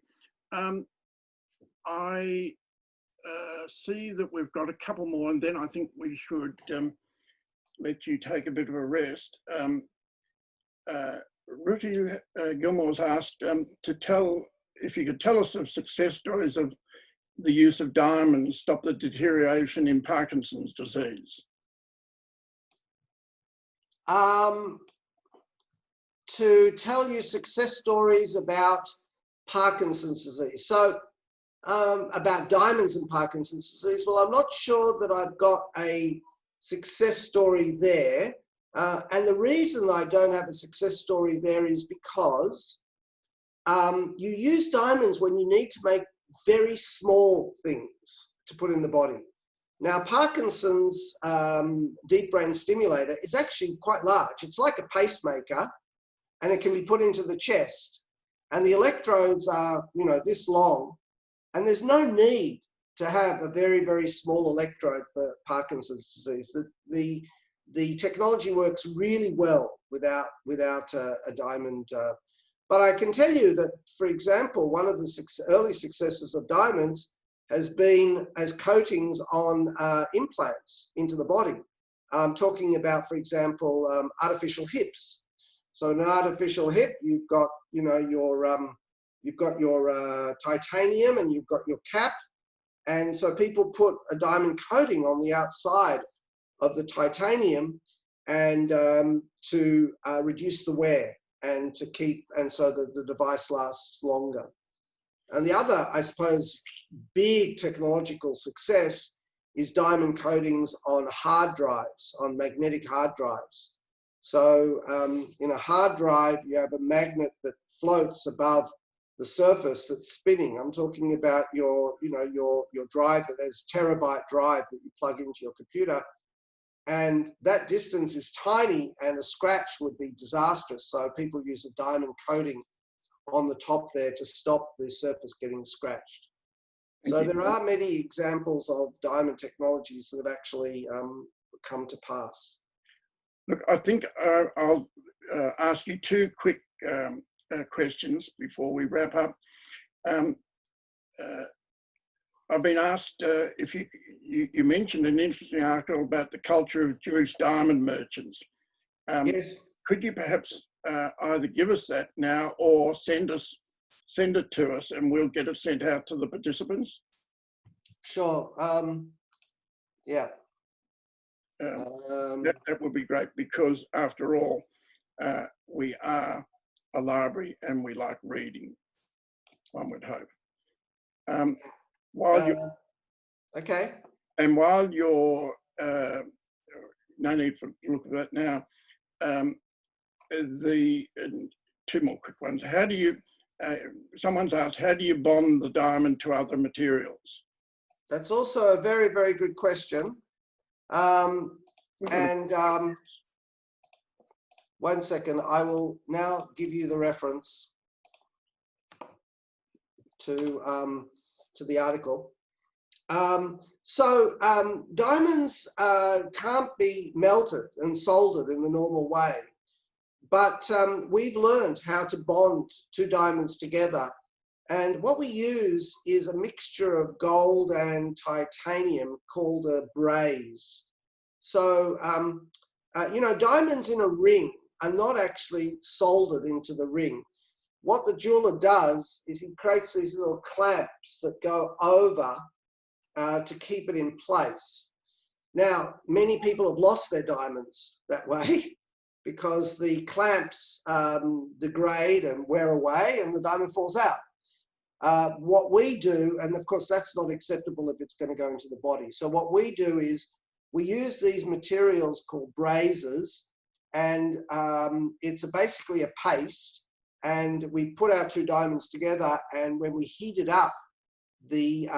S1: I see that we've got a couple more, and then I think we should let you take a bit of a rest. Ruti Gilmore's asked if you could tell us of success stories of the use of diamonds stop the deterioration in Parkinson's disease.
S2: To tell you success stories about Parkinson's disease. So about diamonds and Parkinson's disease, well, I'm not sure that I've got a success story there. And the reason I don't have a success story there is because you use diamonds when you need to make very small things to put in the body. Now, Parkinson's deep brain stimulator is actually quite large. It's like a pacemaker, and it can be put into the chest. And the electrodes are, you know, this long, and there's no need to have a very, very small electrode for Parkinson's disease. The technology works really well without a diamond. But I can tell you that, for example, one of the early successes of diamonds has been as coatings on implants into the body. I'm talking about, for example, artificial hips. So an artificial hip, you've got, you know, you've got your titanium and you've got your cap. And so people put a diamond coating on the outside of the titanium and to reduce the wear and to keep, and so that the device lasts longer. And the other, I suppose, big technological success is diamond coatings on hard drives, on magnetic hard drives. So in a hard drive, you have a magnet that floats above the surface that's spinning. I'm talking about your drive that has terabyte drive that you plug into your computer. And that distance is tiny, and a scratch would be disastrous. So people use a diamond coating on the top there to stop the surface getting scratched. So there are many examples of diamond technologies that have actually come to pass.
S1: Look, I think I'll ask you two quick questions before we wrap up. I've been asked if you mentioned an interesting article about the culture of Jewish diamond merchants.
S2: Yes.
S1: Could you perhaps either give us that now or send it to us and we'll get it sent out to the participants?
S2: Sure. Yeah.
S1: That would be great, because after all, we are a library and we like reading, one would hope.
S2: Okay.
S1: And while you're, no need for look at that now, two more quick ones. How do you, someone's asked, how do you bond the diamond to other materials?
S2: That's also a very, very good question. One second, I will now give you the reference to the article. Diamonds can't be melted and soldered in the normal way, but we've learned how to bond two diamonds together. And what we use is a mixture of gold and titanium called a braze. So, you know, diamonds in a ring are not actually soldered into the ring. What the jeweler does is he creates these little clamps that go over to keep it in place. Now, many people have lost their diamonds that way because the clamps degrade and wear away and the diamond falls out. What we do, and of course that's not acceptable if it's going to go into the body. So what we do is we use these materials called brazes, and it's basically a paste, and we put our two diamonds together, and when we heat it up, the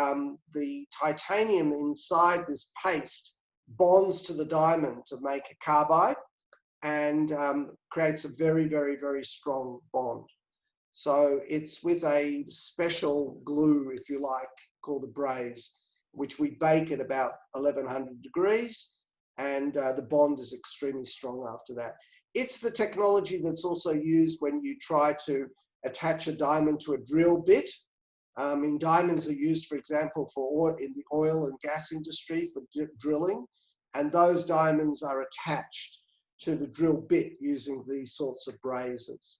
S2: titanium inside this paste bonds to the diamond to make a carbide, and creates a very, very, very strong bond. So it's with a special glue, if you like, called a braze, which we bake at about 1100 degrees, and the bond is extremely strong after that. It's the technology that's also used when you try to attach a diamond to a drill bit. Diamonds are used, for example, in the oil and gas industry for drilling, and those diamonds are attached to the drill bit using these sorts of brazes.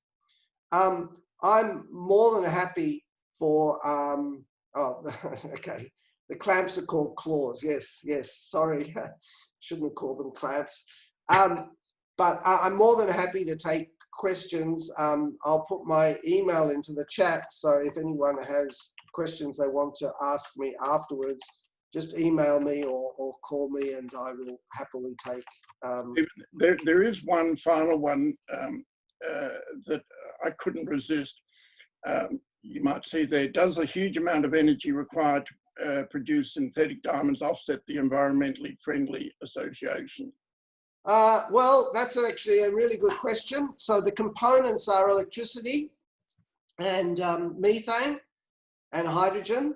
S2: I'm more than happy for, okay, the clamps are called claws. Yes, sorry, shouldn't have called them clamps. But I'm more than happy to take questions. I'll put my email into the chat, so if anyone has questions they want to ask me afterwards, just email me or call me and I will happily take.
S1: There is one final one that I couldn't resist. You might see there, does a huge amount of energy required to produce synthetic diamonds offset the environmentally friendly association?
S2: Well, that's actually a really good question. So the components are electricity and methane and hydrogen.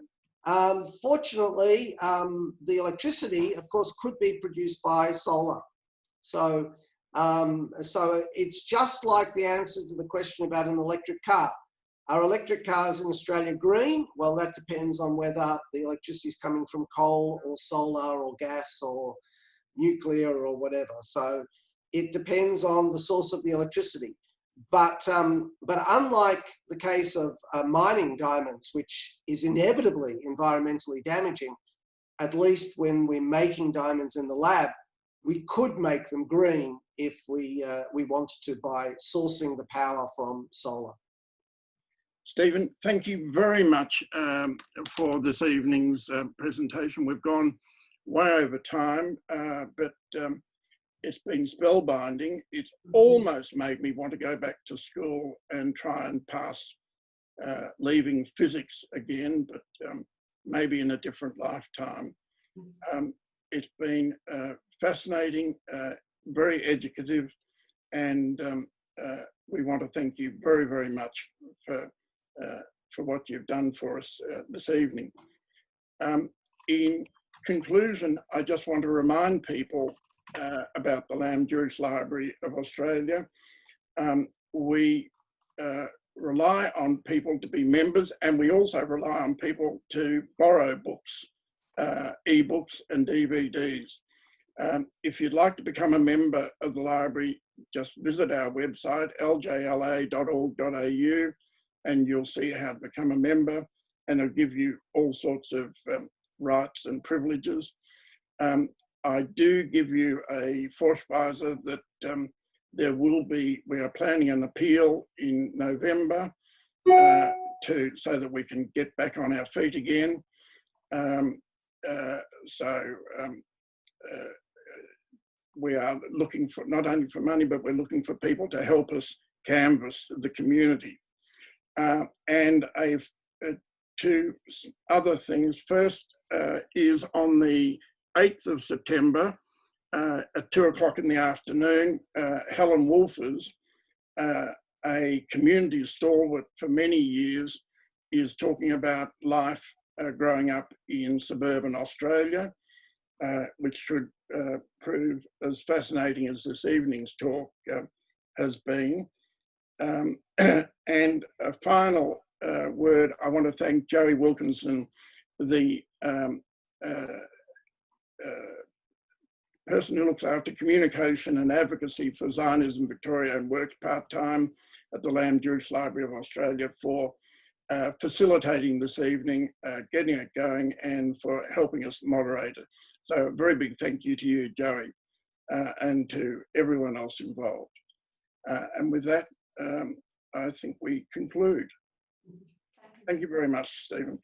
S2: Fortunately, the electricity, of course, could be produced by solar. So it's just like the answer to the question about an electric car. Are electric cars in Australia green? Well, that depends on whether the electricity is coming from coal or solar or gas or nuclear or whatever. So it depends on the source of the electricity. But unlike the case of mining diamonds, which is inevitably environmentally damaging, at least when we're making diamonds in the lab, we could make them green if we wanted to by sourcing the power from solar.
S1: Stephen, thank you very much for this evening's presentation. We've gone way over time, but it's been spellbinding. It's almost made me want to go back to school and try and pass leaving physics again, but maybe in a different lifetime. It's been fascinating, very educative, and we want to thank you very, very much for what you've done for us this evening. In conclusion, I just want to remind people about the Lamb Jewish Library of Australia. We rely on people to be members, and we also rely on people to borrow books, ebooks and DVDs. If you'd like to become a member of the library, just visit our website, ljla.org.au, and you'll see how to become a member, and it'll give you all sorts of rights and privileges. I do give you a Vorspeise that we are planning an appeal in November so that we can get back on our feet again. We are looking for, not only for money, but we're looking for people to help us canvass the community. And two other things. First is on the 8th of September at 2 o'clock in the afternoon, Helen Wolfers, a community stalwart for many years, is talking about life growing up in suburban Australia, which should prove as fascinating as this evening's talk has been. And a final word, I want to thank Joey Wilkinson, the person who looks after communication and advocacy for Zionism Victoria and works part-time at the Lamb Jewish Library of Australia, for facilitating this evening, getting it going, and for helping us moderate it. So a very big thank you to you, Joey, and to everyone else involved. And with that, I think we conclude. Thank you very much, Stephen.